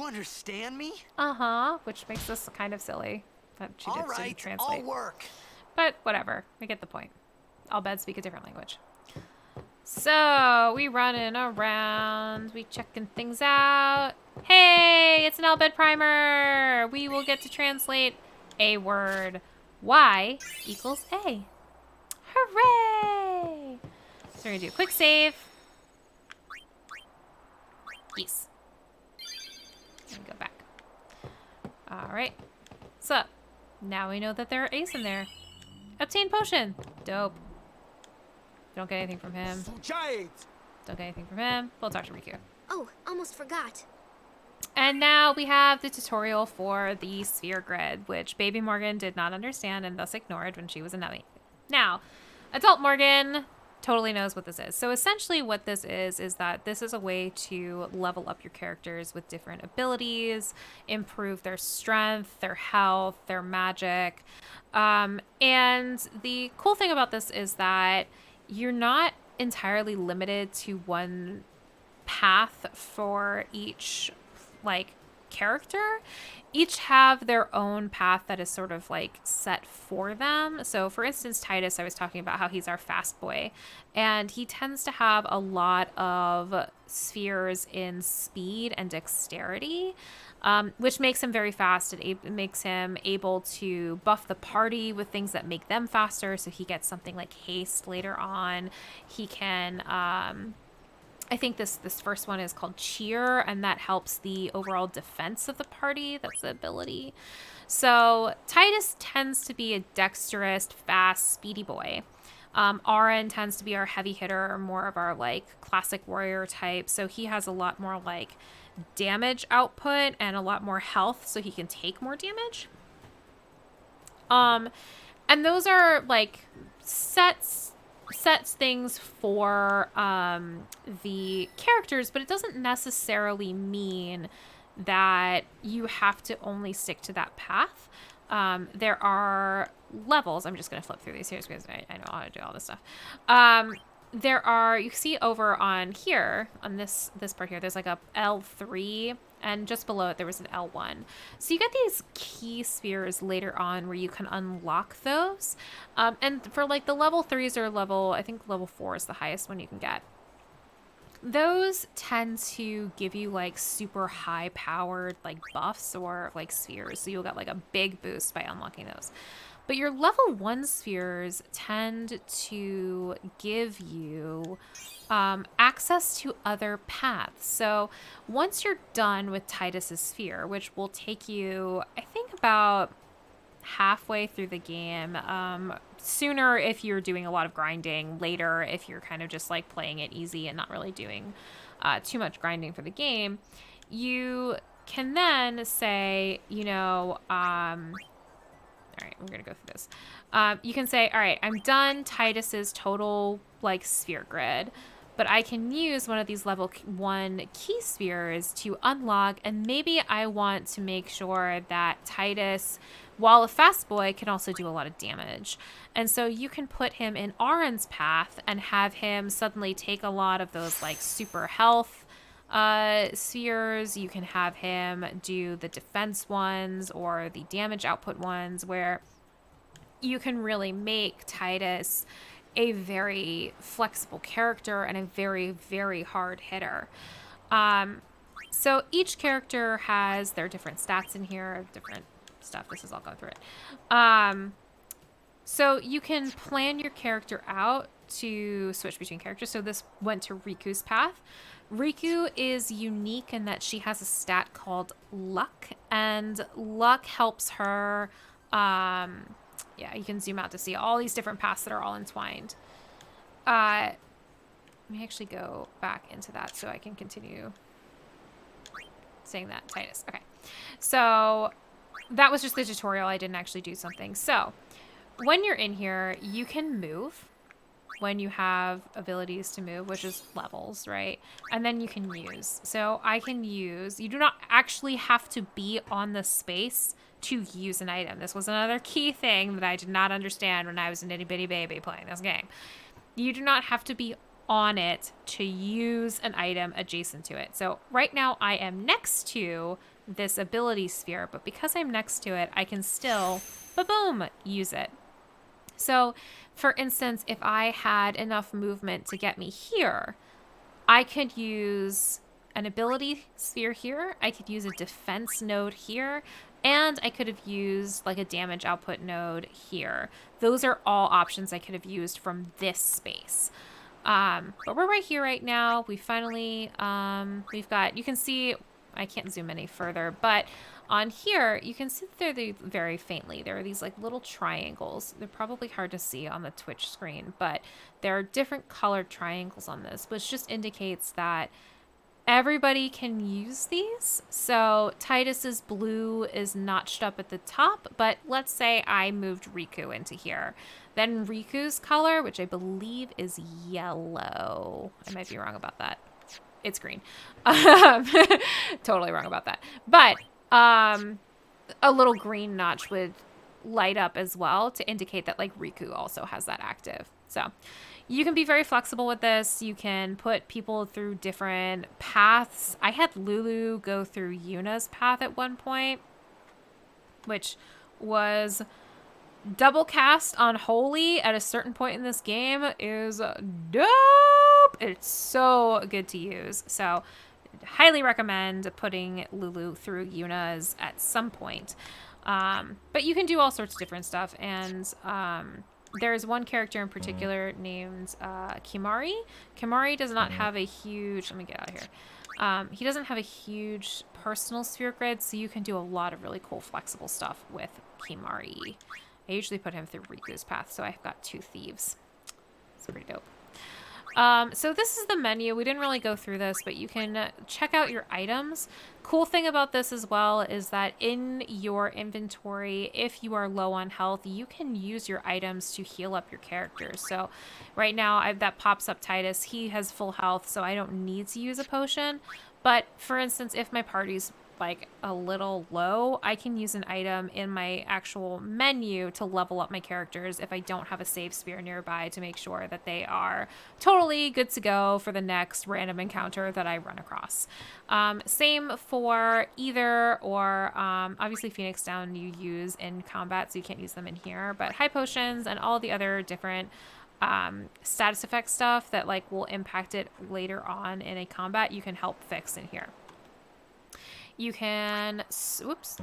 understand me? Uh-huh, which makes this kind of silly that she All didn't right, translate. I'll work. But whatever, we get the point. All beds speak a different language. So, we running around, we checking things out. Hey, it's an Elbed primer! We will get to translate a word. Y equals A. Hooray! So we're gonna do a quick save. Yes. And go back. Alright. So, now we know that there are A's in there. Obtain potion. Dope. Don't get anything from him. Don't get anything from him. We'll talk to Riku. Oh, almost forgot. And now we have the tutorial for the sphere grid, which baby Morgan did not understand and thus ignored when she was a nummy. Now, adult Morgan totally knows what this is. So essentially what this is that this is a way to level up your characters with different abilities, improve their strength, their health, their magic. And the cool thing about this is that you're not entirely limited to one path for each like character. Each have their own path that is sort of like set for them. So for instance, Titus, I was talking about how he's our fast boy, and he tends to have a lot of spheres in speed and dexterity, which makes him very fast. It makes him able to buff the party with things that make them faster. So he gets something like haste later on. He can I think this first one is called Cheer, and that helps the overall defense of the party. That's the ability. So Titus tends to be a dexterous, fast, speedy boy. Auron tends to be our heavy hitter, or more of our like classic warrior type. So he has a lot more like damage output and a lot more health, so he can take more damage. And those are like sets things for the characters, but it doesn't necessarily mean that you have to only stick to that path. There are levels. I'm just going to flip through these here because I know how to do all this stuff. There are, you see over on here, on this part here, there's like a L3, and just below it there was an L1. So you get these key spheres later on where you can unlock those. And for like the level 3s or I think level 4 is the highest one you can get. Those tend to give you like super high powered like buffs or like spheres. So you'll get like a big boost by unlocking those. But your level 1 spheres tend to give you access to other paths. So once you're done with Titus's sphere, which will take you, I think, about halfway through the game, sooner if you're doing a lot of grinding, later if you're kind of just like playing it easy and not really doing too much grinding for the game, you can then say, you know, all right, we're going to go through this. You can say, all right, I'm done Titus's total like sphere grid, but I can use one of these level 1 key spheres to unlock, and maybe I want to make sure that Titus, while a fast boy, can also do a lot of damage. And so you can put him in Auron's path and have him suddenly take a lot of those like super health spheres. You can have him do the defense ones or the damage output ones, where you can really make Titus a very flexible character and a very, very hard hitter. So each character has their different stats in here, different stuff. This is all going through it. So you can plan your character out to switch between characters. So this went to Riku's path. Riku is unique in that she has a stat called Luck, and Luck helps her, yeah, you can zoom out to see all these different paths that are all entwined. Let me actually go back into that so I can continue saying that. Titus. Okay. So that was just the tutorial. I didn't actually do something. So when you're in here, you can move when you have abilities to move, which is levels, right? And then you can use. So I can use, you do not actually have to be on the space to use an item. This was another key thing that I did not understand when I was an itty bitty baby playing this game. You do not have to be on it to use an item adjacent to it. So right now I am next to this ability sphere, but because I'm next to it, I can still, ba-boom, use it. So, for instance, if I had enough movement to get me here, I could use an ability sphere here. I could use a defense node here. And I could have used like a damage output node here. Those are all options I could have used from this space. But we're right here right now. We finally, we've got, you can see, I can't zoom any further, but on here, you can see that they're very faintly. There are these like little triangles. They're probably hard to see on the Twitch screen, but there are different colored triangles on this, which just indicates that everybody can use these. So Titus's blue is notched up at the top, but let's say I moved Riku into here. Then Riku's color, which I believe is yellow. I might be wrong about that. It's green. Totally wrong about that. But a little green notch would light up as well to indicate that like Riku also has that active. So you can be very flexible with this. You can put people through different paths. I had Lulu go through Yuna's path at one point, which was double cast on Holy at a certain point in this game is dope. It's so good to use. So highly recommend putting Lulu through Yuna's at some point. But you can do all sorts of different stuff. And there's one character in particular named Kimari. Kimari does not have a huge... Let me get out of here. He doesn't have a huge personal sphere grid, so you can do a lot of really cool flexible stuff with Kimari. I usually put him through Riku's path, so I've got 2 thieves. It's pretty dope. So this is the menu. We didn't really go through this, but you can check out your items. Cool thing about this as well is that in your inventory, if you are low on health, you can use your items to heal up your characters. So right now that pops up Titus. He has full health, so I don't need to use a potion. But for instance, if my party's like a little low, I can use an item in my actual menu to level up my characters if I don't have a save sphere nearby, to make sure that they are totally good to go for the next random encounter that I run across. Same for either or. Obviously Phoenix Down you use in combat, so you can't use them in here, but high potions and all the other different status effect stuff that like will impact it later on in a combat, you can help fix in here. You can, whoops,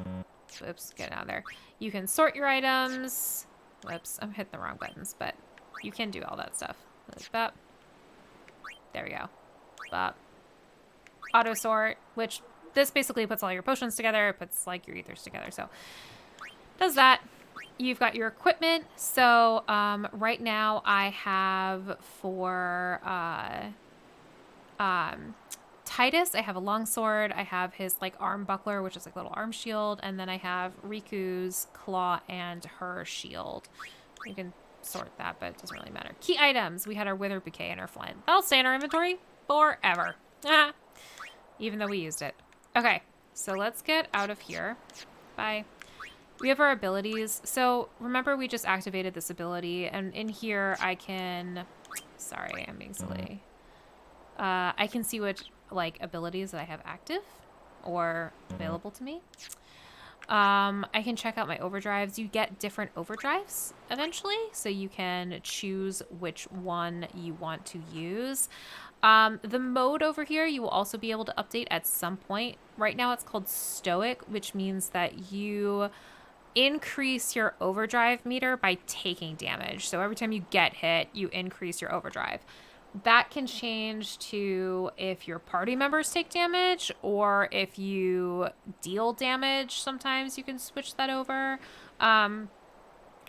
get out of there. You can sort your items. Whoops, I'm hitting the wrong buttons, but you can do all that stuff. Like that. There we go. Bop. Auto sort, which this basically puts all your potions together. It puts like your ethers together. So does that. You've got your equipment. So right now I have for Titus, I have a longsword, I have his like arm buckler, which is like a little arm shield, and then I have Riku's claw and her shield. You can sort that, but it doesn't really matter. Key items, we had our wither bouquet and our flint. That'll stay in our inventory forever. Even though we used it. Okay, so let's get out of here. Bye. We have our abilities. So remember we just activated this ability, and in here I can, sorry, I'm being silly. I can see which like abilities that I have active or available to me. I can check out my overdrives. You get different overdrives eventually, so you can choose which one you want to use. The mode over here you will also be able to update at some point. Right now it's called Stoic, which means that you increase your overdrive meter by taking damage. So every time you get hit, you increase your overdrive. That can change to if your party members take damage or if you deal damage. Sometimes you can switch that over.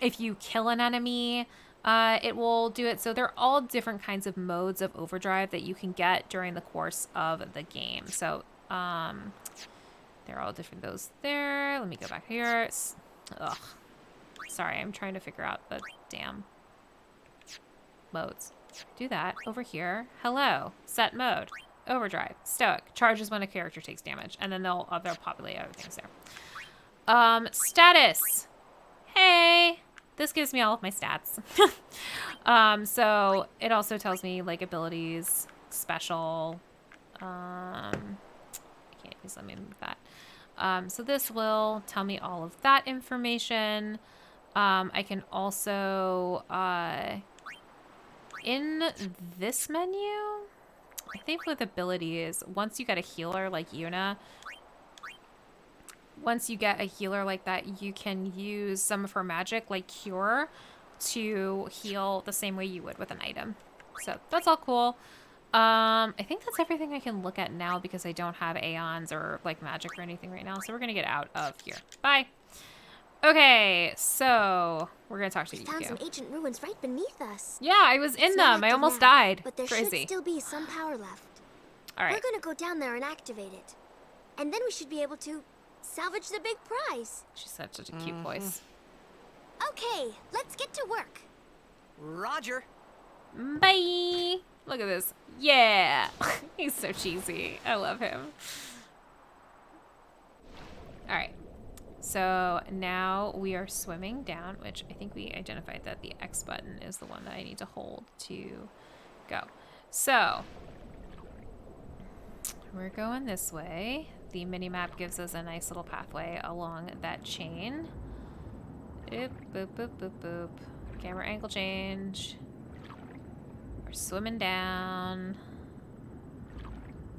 If you kill an enemy, it will do it. So they're all different kinds of modes of overdrive that you can get during the course of the game. So they're all different. Those there. Let me go back here. Ugh. Sorry, I'm trying to figure out the damn modes. Do that over here. Hello. Set mode. Overdrive. Stoic. Charges when a character takes damage. And then they'll populate other things there. Status. Hey. This gives me all of my stats. So it also tells me like abilities, special. I can't use, let me move that. So this will tell me all of that information. I can also, in this menu, I think with abilities, once you get a healer like Yuna, once you get a healer like that, you can use some of her magic, like Cure, to heal the same way you would with an item. So that's all cool. I think that's everything I can look at now because I don't have Aeons or like magic or anything right now. So we're gonna get out of here. Bye. Okay, so we're gonna talk to you. Found some ancient ruins right beneath us. Yeah, I was in It's not them. I active almost now, died. But there Crazy. should still be some power left. All right. We're gonna go down there and activate it. And then we should be able to salvage the big prize. She's such a cute voice. Okay, let's get to work. Roger. Bye. Look at this. Yeah. He's so cheesy. I love him. All right. So now we are swimming down, which I think we identified that the X button is the one that I need to hold to go. So we're going this way. The mini-map gives us a nice little pathway along that chain. Boop, boop, boop, boop, boop. Camera angle change. We're swimming down.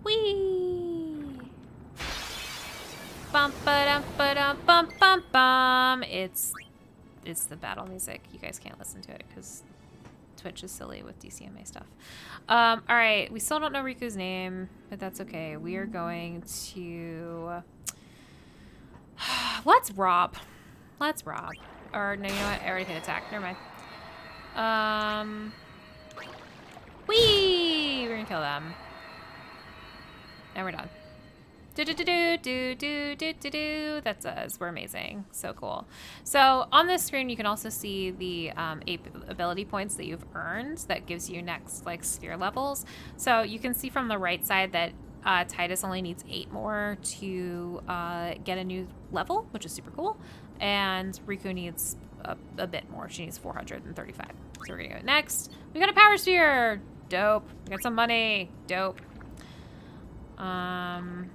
Whee! Bum ba dum ba dum bum bum bum. It's the battle music. You guys can't listen to it because Twitch is silly with DCMA stuff. All right, we still don't know Riku's name, but that's okay. We are going to let's rob. Or no, you know what? I already hit attack. Never mind. Whee! We're gonna kill them. And we're done. Do. That's us. We're amazing. So cool. So on this screen, you can also see the 8 ability points that you've earned that gives you next like sphere levels. So you can see from the right side that Tidus only needs 8 more to get a new level, which is super cool. And Riku needs a bit more. She needs 435. So we're gonna go next. We got a power sphere. Dope. We got some money. Dope. I'm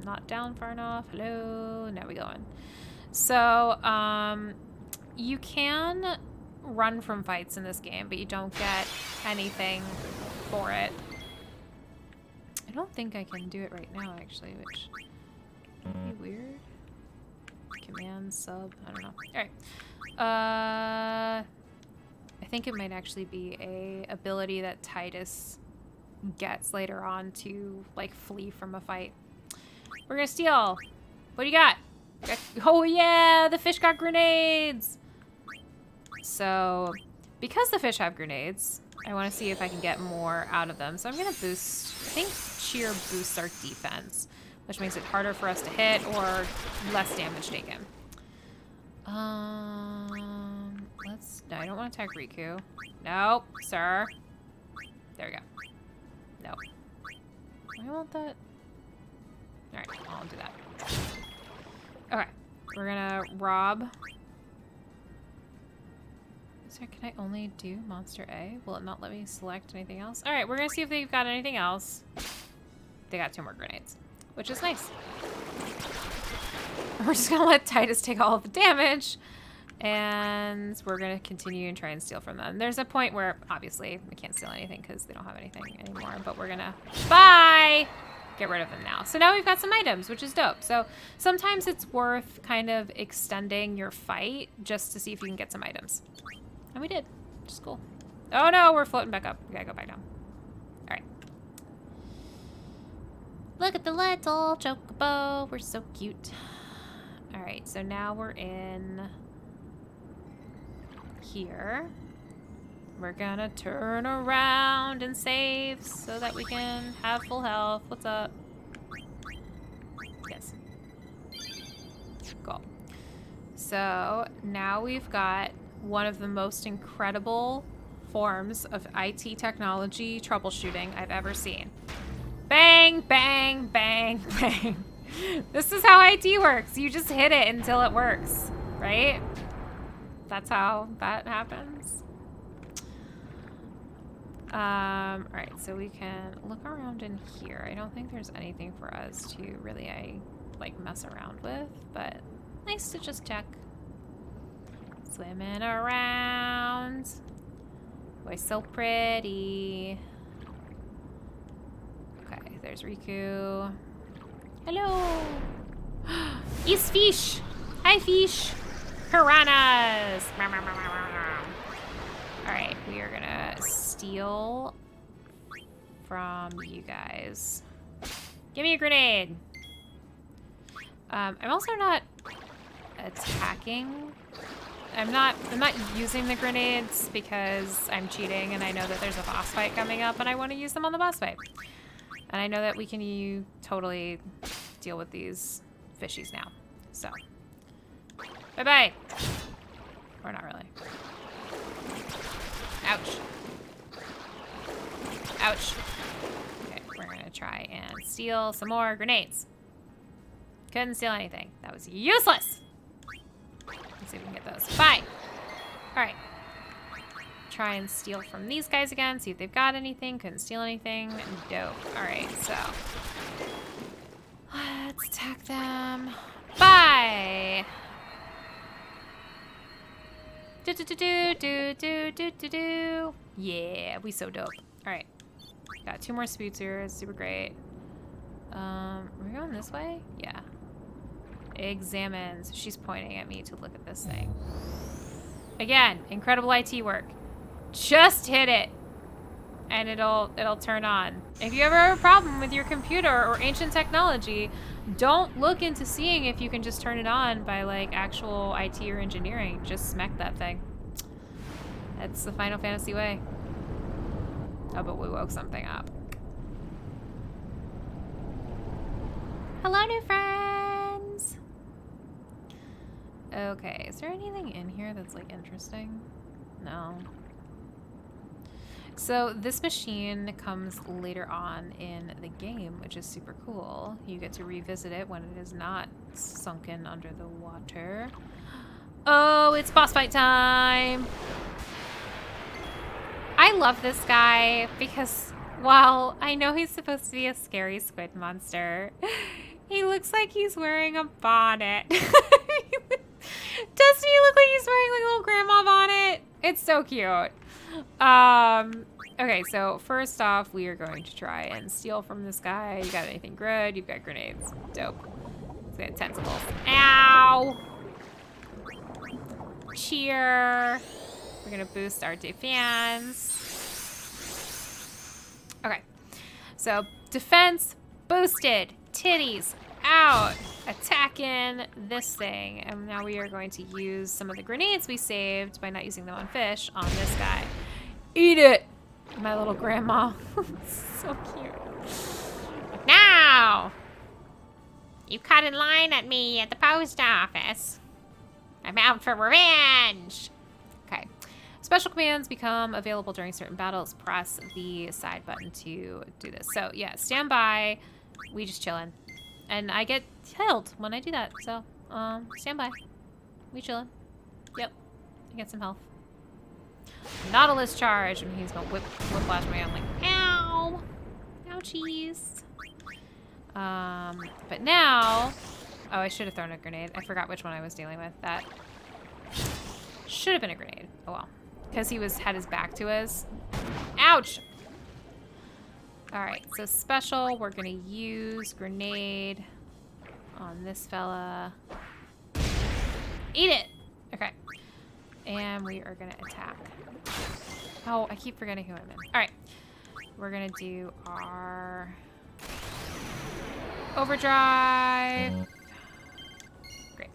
not down far enough. Hello. Now we going. So, you can run from fights in this game, but you don't get anything for it. I don't think I can do it right now, actually, which would be weird. Command, sub, I don't know. Alright. I think it might actually be a ability that Tidus gets later on to like flee from a fight. We're gonna steal. What do you got? Oh yeah, the fish got grenades. So because the fish have grenades, I want to see if I can get more out of them. So I'm gonna boost, I think cheer boosts our defense, which makes it harder for us to hit or less damage taken. No, I don't want to attack Riku. Nope, sir. There we go. Nope. I want that. Alright, I'll do that. Okay, we're gonna rob. Sorry, can I only do Monster A? Will it not let me select anything else? Alright, we're gonna see if they've got anything else. They got 2 more grenades, which is nice. We're just gonna let Tidus take all of the damage. And we're going to continue and try and steal from them. There's a point where, obviously, we can't steal anything because they don't have anything anymore. But we're going to, bye! Get rid of them now. So now we've got some items, which is dope. So sometimes it's worth kind of extending your fight just to see if you can get some items. And we did, which is cool. Oh no, we're floating back up. We gotta go back down. All right. Look at the little chocobo. We're so cute. All right, so now we're in here. We're gonna turn around and save so that we can have full health. What's up? Yes. Cool. So now we've got one of the most incredible forms of IT technology troubleshooting I've ever seen. Bang, bang, bang, bang. This is how IT works. You just hit it until it works, right? That's how that happens. All right, so we can look around in here. I don't think there's anything for us to really like, mess around with, but nice to just check. Swimming around. Boy, so pretty. Okay, there's Riku. Hello! East fish! Hi, fish! Piranhas! Alright, we are gonna steal from you guys. Give me a grenade! I'm also not attacking. I'm not using the grenades because I'm cheating and I know that there's a boss fight coming up and I want to use them on the boss fight. And I know that we can totally deal with these fishies now. So, bye-bye. Or not really. Ouch. Ouch. Okay, we're gonna try and steal some more grenades. Couldn't steal anything. That was useless. Let's see if we can get those. Bye. All right. Try and steal from these guys again. See if they've got anything. Couldn't steal anything. Dope. All right, so let's attack them. Bye. Do do do do do do do do do. Yeah, we so dope. All right, got 2 more Spooters. Super great. Are we going this way? Yeah. Examines. She's pointing at me to look at this thing. Again, incredible IT work. Just hit it, and it'll turn on. If you ever have a problem with your computer or ancient technology, don't look into seeing if you can just turn it on by like actual IT or engineering. Just smack that thing. That's the Final Fantasy way. Oh, but we woke something up. Hello, new friends. Okay, is there anything in here that's like interesting? No. So this machine comes later on in the game, which is super cool. You get to revisit it when it is not sunken under the water. Oh, it's boss fight time! I love this guy because while I know he's supposed to be a scary squid monster, he looks like he's wearing a bonnet. Doesn't he look like he's wearing like a little grandma bonnet? It's so cute. Okay, so first off, we are going to try and steal from this guy. You got anything good? You've got grenades. Dope. Let's get tentacles. Ow! Cheer. We're gonna boost our defense. Okay, so defense boosted. Titties out. Attacking this thing. And now we are going to use some of the grenades we saved by not using them on fish on this guy. Eat it! My little grandma. So cute. Now! You cut in line at me at the post office. I'm out for revenge! Okay. Special commands become available during certain battles. Press the side button to do this. So, yeah, stand by. We just chillin'. And I get healed when I do that. So, stand by. We chillin'. Yep. I get some health. Nautilus charge. And he's gonna whiplash me. I'm like, ow. Ouchies. But now... Oh, I should have thrown a grenade. I forgot which one I was dealing with. That should have been a grenade. Oh well. Because he had his back to us. Ouch! Alright, so special. We're gonna use grenade on this fella. Eat it! Okay. And we are gonna attack. Oh, I keep forgetting who I'm in. Alright. We're gonna do our overdrive. Great.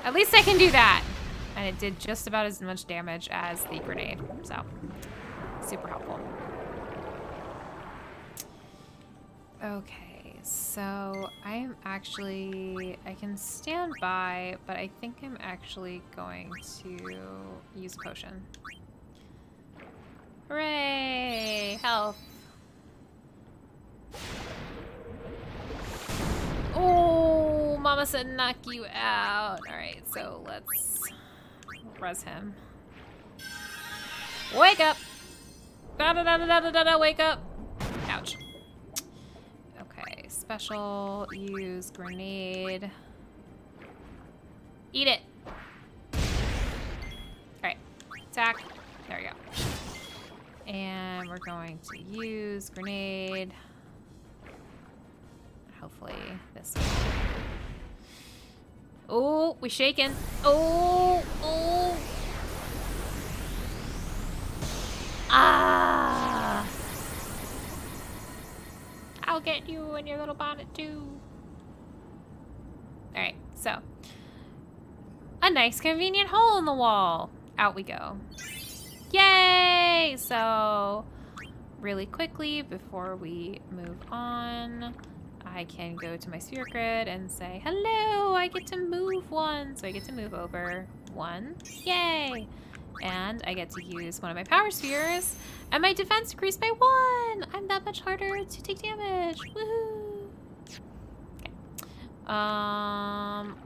At least I can do that. And it did just about as much damage as the grenade. So, super helpful. Okay, so I can stand by, but I think I'm actually going to use a potion. Hooray! Health. Oh, Mama said knock you out. Alright, so let's res him. Wake up! Da-da-da-da-da-da-da, wake up! Ouch. Okay, special. Use grenade. Eat it. Alright. Attack. There we go. And we're going to use grenade. Hopefully this will... Oh, we shaking. Oh, oh. Ah. I'll get you and your little bonnet too. All right, so a nice convenient hole in the wall. Out we go. Yay! So really quickly before we move on, I can go to my sphere grid and say, hello, I get to move one. So I get to move over one. Yay! And I get to use one of my power spheres, and my defense increased by 1! I'm that much harder to take damage. Woohoo! Okay.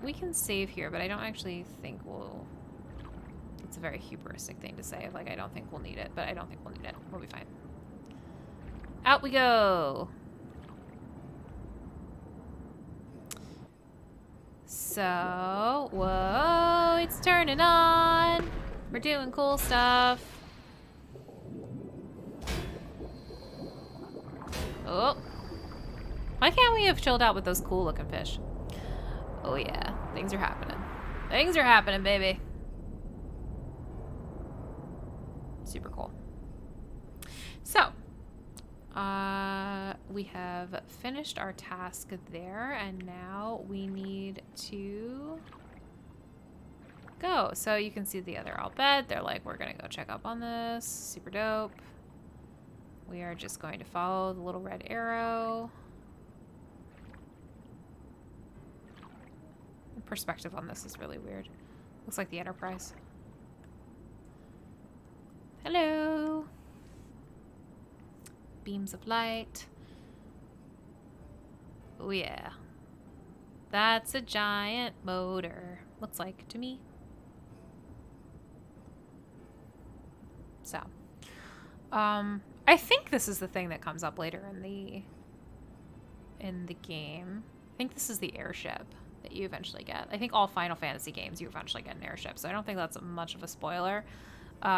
We can save here, but I don't actually think we'll... It's a very hubristic thing to say. Like, I don't think we'll need it, but I don't think we'll need it. We'll be fine. Out we go! So, whoa, it's turning on. We're doing cool stuff. Oh. Why can't we have chilled out with those cool looking fish? Oh yeah, things are happening. Things are happening, baby. Super cool. So, we have finished our task there, and now we need to go. So you can see the other all bed. They're like, we're gonna go check up on this. Super dope. We are just going to follow the little red arrow. The perspective on this is really weird. Looks like the Enterprise. Hello. Beams of light. Oh yeah. That's a giant motor. Looks like to me. So, I think this is the thing that comes up later in the game. I think this is the airship that you eventually get. I think all Final Fantasy games you eventually get an airship, so I don't think that's much of a spoiler. But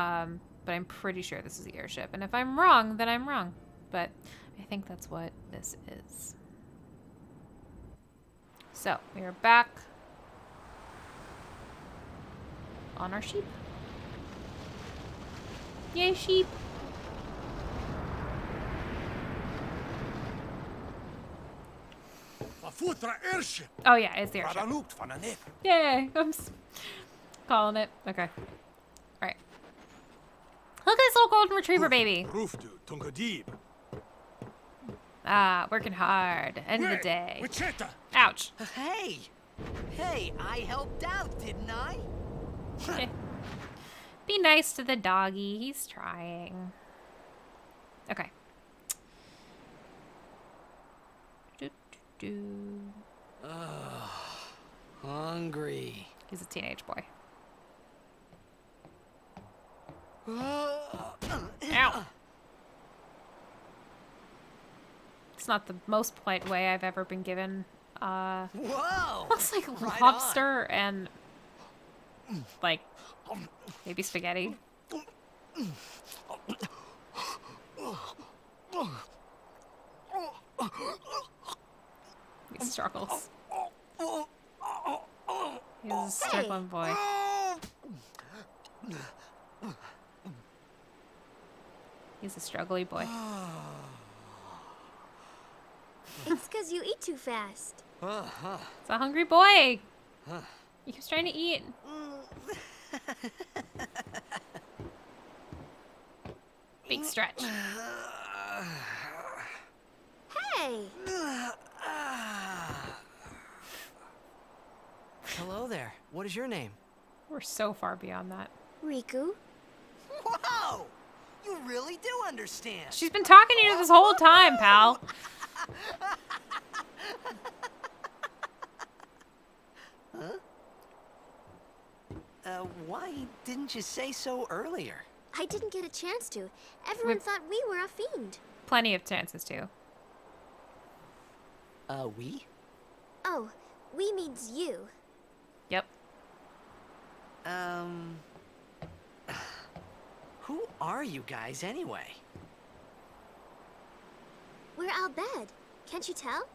I'm pretty sure this is the airship, and if I'm wrong, then I'm wrong. But I think that's what this is. So, we are back on our sheep. Yay, sheep! Fafutra airship. Oh yeah, it's the airship. Radalupt van een nip. Yay! I'm calling it. Okay. Alright. Look at this little golden retriever baby. Roofdu, Tungadib. Ah, working hard. End of the day. Wichita. Ouch. Hey! Hey, I helped out, didn't I? Be nice to the doggy. He's trying. Okay. Hungry. He's a teenage boy. Ow. It's not the most polite way I've ever been given. Whoa! Looks like Right lobster and like maybe spaghetti. He struggles. He's a struggling boy. He's a struggly boy. It's because you eat too fast. It's a hungry boy. He keeps trying to eat. Big stretch. Hey! Hello there. What is your name? We're so far beyond that. Riku? Whoa! You really do understand. She's been talking to you this whole time, pal. Why didn't you say so earlier? I didn't get a chance to. Everyone thought we were a fiend. Plenty of chances to. We? Oh, we means you. Yep. Who are you guys anyway? We're Al Bhed. Can't you tell?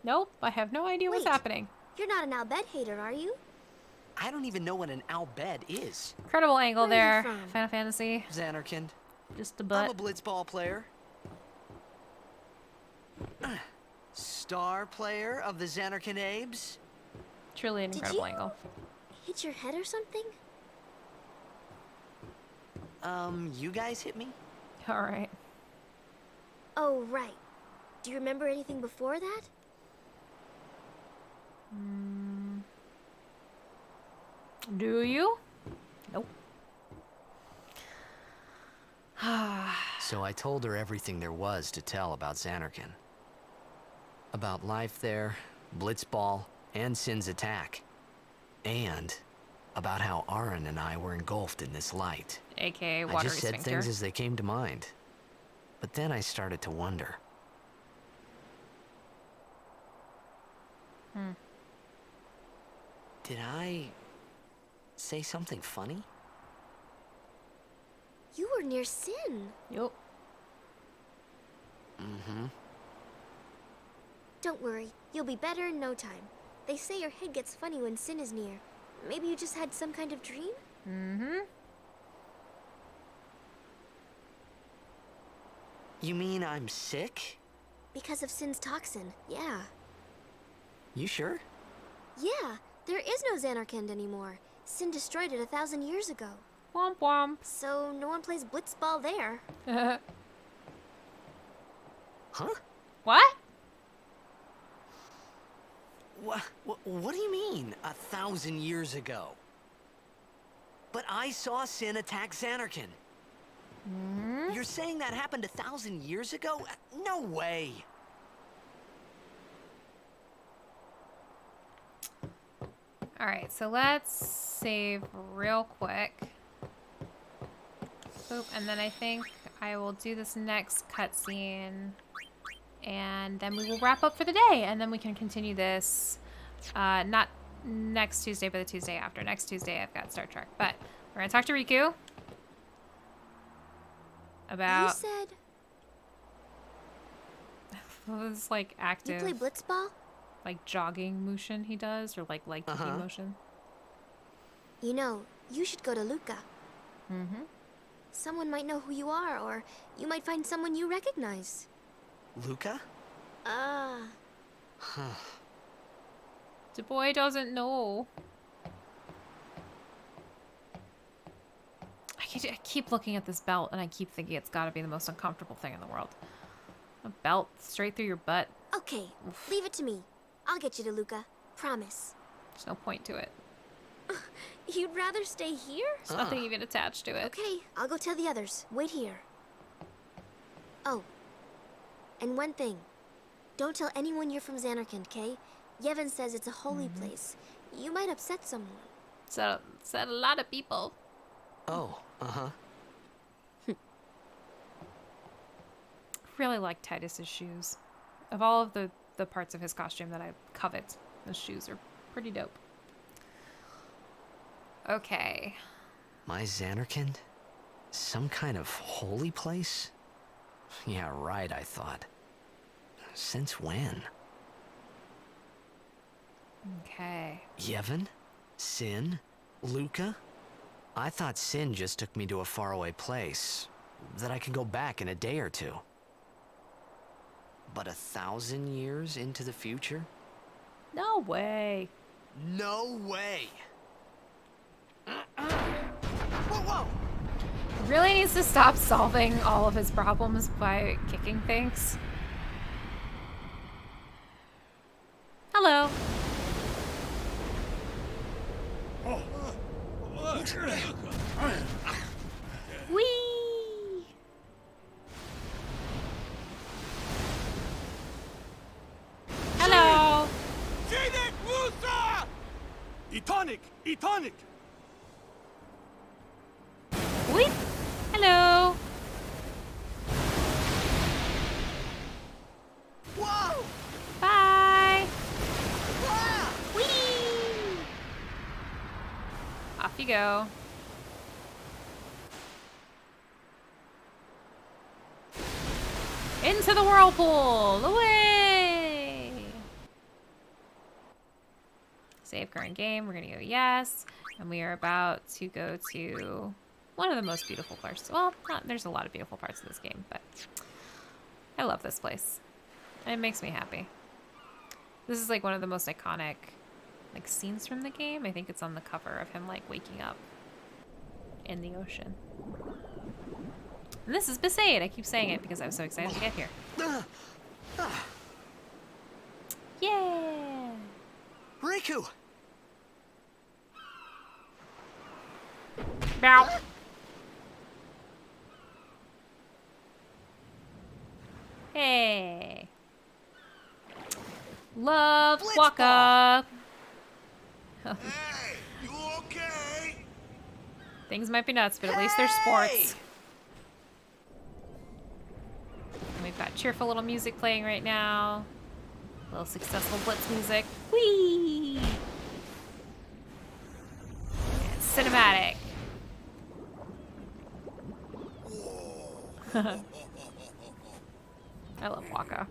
Nope, I have no idea what's Wait. happening. You're not an Al Bhed hater, are you? I don't even know what an Al Bhed is. Incredible angle Where are there. you from? Final Fantasy. Xanarkand. Just a I'm butt. a blitzball player. Star player of the Xanarkand Abes. Truly an Did incredible you- angle. Hit your head or something? You guys hit me? All right. Oh, right. Do you remember anything before that? Do you? Nope. So I told her everything there was to tell about Xanarkand. About life there, Blitzball, and Sin's attack. And about how Aaron and I were engulfed in this light. AKA I watery just said sphincter. things as they came to mind. But then I started to wonder. Did I say something funny? You were near Sin. Yup. Don't worry, you'll be better in no time. They say your head gets funny when Sin is near. Maybe you just had some kind of dream? You mean I'm sick? Because of Sin's toxin, yeah. You sure? Yeah, there is no Xanarkand anymore. Sin destroyed it 1,000 years ago. Womp womp. So no one plays blitzball there. Huh? What? What do you mean, 1,000 years ago? But I saw Sin attack Xanarkand. You're saying that happened 1,000 years ago? No way! All right, so let's save real quick. Boop, and then I think I will do this next cutscene, and then we will wrap up for the day, and then we can continue this. Not next Tuesday, but the Tuesday after. Next Tuesday, I've got Star Trek, but we're gonna talk to Riku about You said this like you active play blitzball? like jogging motion he does, or like kicking motion. You know, you should go to Luca. Someone might know who you are, or you might find someone you recognize. Luca? Ah, The boy doesn't know. I keep looking at this belt, and I keep thinking it's got to be the most uncomfortable thing in the world. A belt straight through your butt. okay. Leave it to me. I'll get you to Luca. Promise. There's no point to it. You'd rather stay here? There's nothing even attached to it. Okay, I'll go tell the others. Wait here. Oh, and one thing. Don't tell anyone you're from Xanarkand, okay? Yevon says it's a holy place. You might upset someone. So said a lot of people. Oh, Really like Titus's shoes. Of all of the parts of his costume that I covet, those shoes are pretty dope. Okay. My Xanarkand? Some kind of holy place? Yeah, right, I thought. Since when? Okay. Yevon? Sin? Luca? I thought Sin just took me to a faraway place, that I could go back in a day or two. But 1,000 years into the future? No way. No way! Whoa! Really needs to stop solving all of his problems by kicking things. Hello. Whee! Hello. Sinek Musa! Etonic! Etonic! Whee! Hello. Whoa! you go. Into the whirlpool! Away! Save current game. We're gonna go yes. And we are about to go to one of the most beautiful parts. Well, there's a lot of beautiful parts of this game, but I love this place. It makes me happy. This is like one of the most iconic like scenes from the game. I think it's on the cover of him like waking up in the ocean. And this is Besaid. I keep saying it because I was so excited to get here. Yeah! Riku! Bow. Hey. Love Waka. Hey, you okay? Things might be nuts, but at least they're sports. And we've got cheerful little music playing right now. A little successful blitz music. Whee! And cinematic. I love Waka.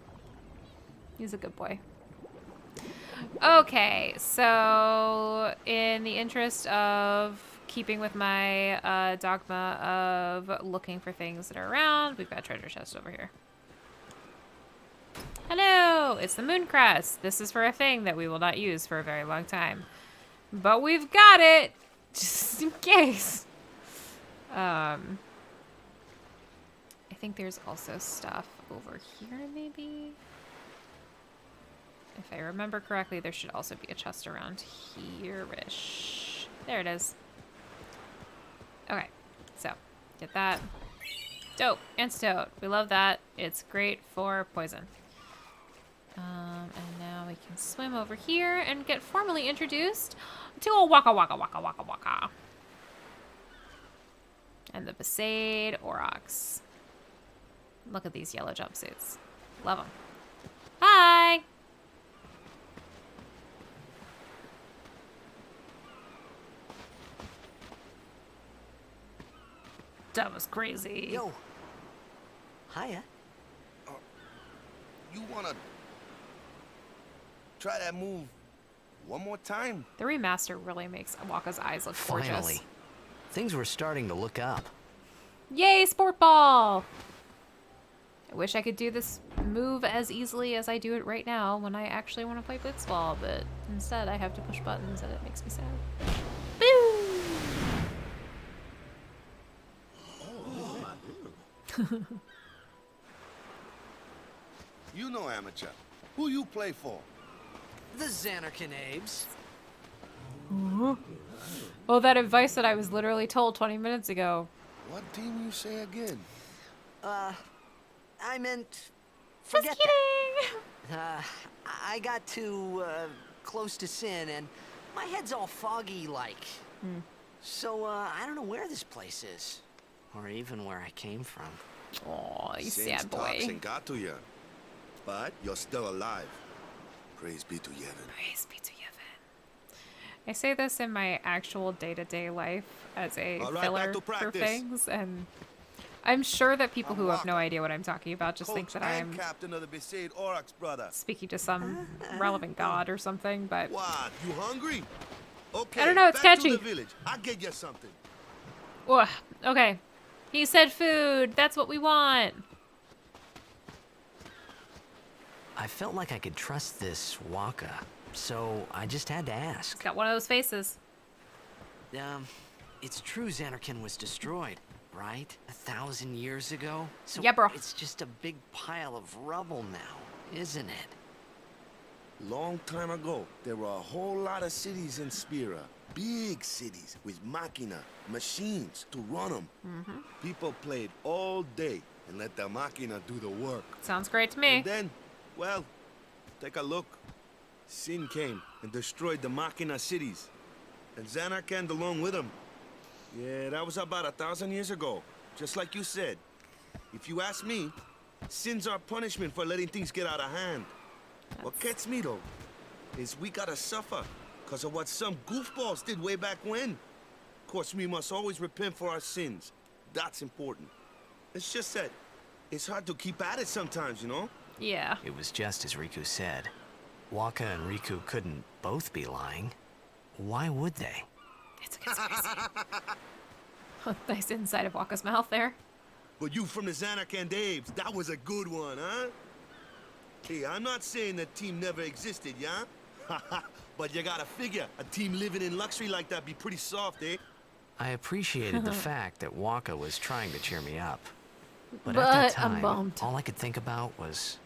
He's a good boy. Okay, so in the interest of keeping with my dogma of looking for things that are around, we've got a treasure chest over here. Hello, it's the Mooncrest. This is for a thing that we will not use for a very long time. But we've got it, just in case. I think there's also stuff over here, maybe? If I remember correctly, there should also be a chest around here-ish. There it is. Okay, so get that. Dope, antidote. We love that. It's great for poison. And now we can swim over here and get formally introduced to a Waka Waka Waka Waka Waka. And the Besaid Aurochs. Look at these yellow jumpsuits. Love them. Hi! That was crazy. Yo. Hiya. You wanna try that move one more time? The remaster really makes Waka's eyes look gorgeous. Finally. Things were starting to look up. Yay, sport ball! I wish I could do this move as easily as I do it right now when I actually want to play blitzball, but instead I have to push buttons and it makes me sad. Boo! You know, amateur. Who you play for? The Xanarkin Abes. Oh, that advice that I was literally told 20 minutes ago. What team you say again? I meant... Just Forget kidding! that. I got too, close to Sin, and my head's all foggy like. So, I don't know where this place is. Or even where I came from. Aw, you Sin's sad boy. toxin got to you, but you're still alive. Praise be to Yevon. Praise be to Yevon. I say this in my actual day-to-day life as a All right, filler back to for practice. things, and I'm sure that people who have no Waka. idea what I'm talking about just think Coach that and I'm captain of the Besaid Aurochs, brother. speaking to some relevant god or something, but What? You hungry? Okay. I don't know, it's back catchy. to the village. I'll get you something. Ugh, okay. He said food. That's what we want. I felt like I could trust this Waka, so I just had to ask. He's got one of those faces. It's true Xanarkin was destroyed, right? 1,000 years ago? So Yeah, bro. it's just a big pile of rubble now, isn't it? Long time ago, there were a whole lot of cities in Spira. Big cities with machina, machines to run them. People played all day and let the machina do the work. Sounds great to me. And then, well, take a look. Sin came and destroyed the machina cities. And Xanarkand along with them. Yeah, that was about 1,000 years ago. Just like you said. If you ask me, Sin's our punishment for letting things get out of hand. What gets me, though, is we gotta suffer because of what some goofballs did way back when. course, we must always repent for our sins. That's important. It's just that it's hard to keep at it sometimes, you know? Yeah. It was just as Riku said. Waka and Riku couldn't both be lying. Why would they? It's a conspiracy. Nice inside of Waka's mouth there. But you from the Zanarkand Apes, that was a good one, huh? Hey, I'm not saying that team never existed, yeah? But you gotta figure, a team living in luxury like that be pretty soft, eh? I appreciated the fact that Waka was trying to cheer me up. But But at that I'm time, bummed. all I could think about was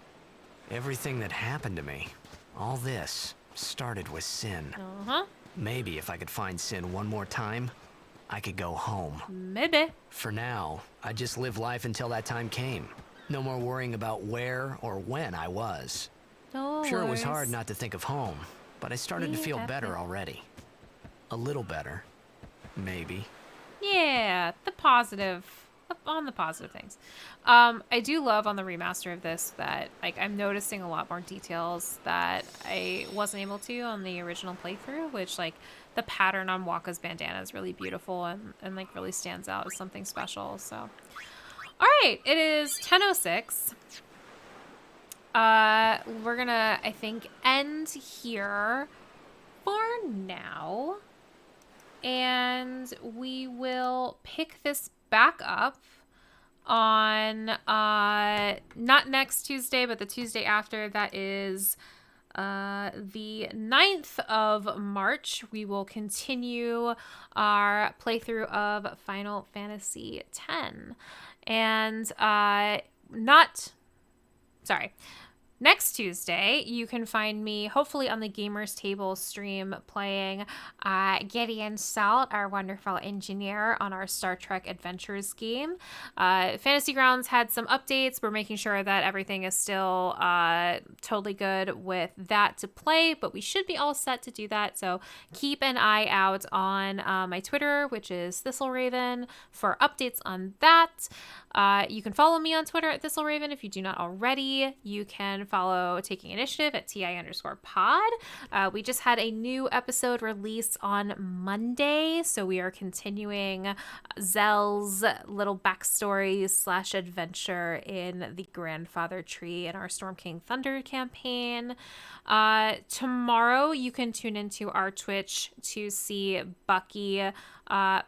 everything that happened to me. All this started with Sin. Uh-huh. Maybe if I could find Sin one more time, I could go home. Maybe. For now, I just live life until that time came. No more worrying about where or when I was. No Sure, it was worries. hard not to think of home, but I started to feel Yeah. better already. A little better. Maybe. Yeah, on the positive things. I do love on the remaster of this that like I'm noticing a lot more details that I wasn't able to on the original playthrough, which like the pattern on Waka's bandana is really beautiful and like really stands out as something special. So, all right, it is 10:06. We're gonna, I think, end here for now. And we will pick this back up on not next Tuesday, but the Tuesday after. That is the 9th of March. We will continue our playthrough of Final Fantasy X. And next Tuesday, you can find me hopefully on the Gamers Table stream playing Gideon Salt, our wonderful engineer, on our Star Trek Adventures game. Fantasy Grounds had some updates. We're making sure that everything is still totally good with that to play, but we should be all set to do that. So keep an eye out on my Twitter, which is ThistleRaven, for updates on that. You can follow me on Twitter at ThistleRaven if you do not already. You can follow Taking Initiative at TI_pod. We just had a new episode release on Monday, so we are continuing Zell's little backstory / adventure in the Grandfather Tree in our Storm King Thunder campaign. Tomorrow you can tune into our Twitch to see Bucky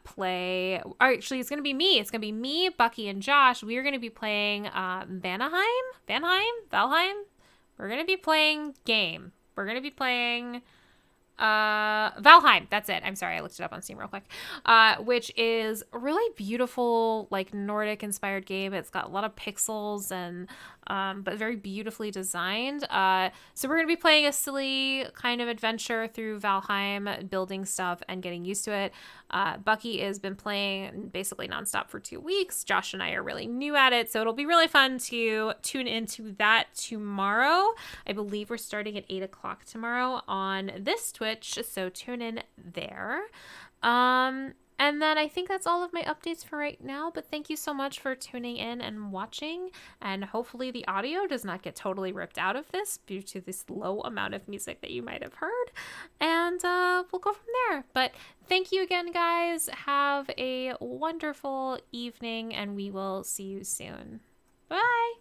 play, or actually it's gonna be me, Bucky, and Josh. We are gonna be playing Valheim. We're gonna be playing Valheim. That's it. I'm sorry, I looked it up on Steam real quick. Which is a really beautiful, like Nordic inspired game. It's got a lot of pixels and but very beautifully designed. So we're gonna be playing a silly kind of adventure through Valheim, building stuff and getting used to it. Bucky has been playing basically nonstop for 2 weeks. Josh and I are really new at it, so it'll be really fun to tune into that tomorrow. I believe we're starting at 8 o'clock tomorrow on this Twitch, so tune in there. And then I think that's all of my updates for right now, but thank you so much for tuning in and watching, and hopefully the audio does not get totally ripped out of this due to this low amount of music that you might have heard, and we'll go from there. But thank you again, guys. Have a wonderful evening, and we will see you soon. Bye!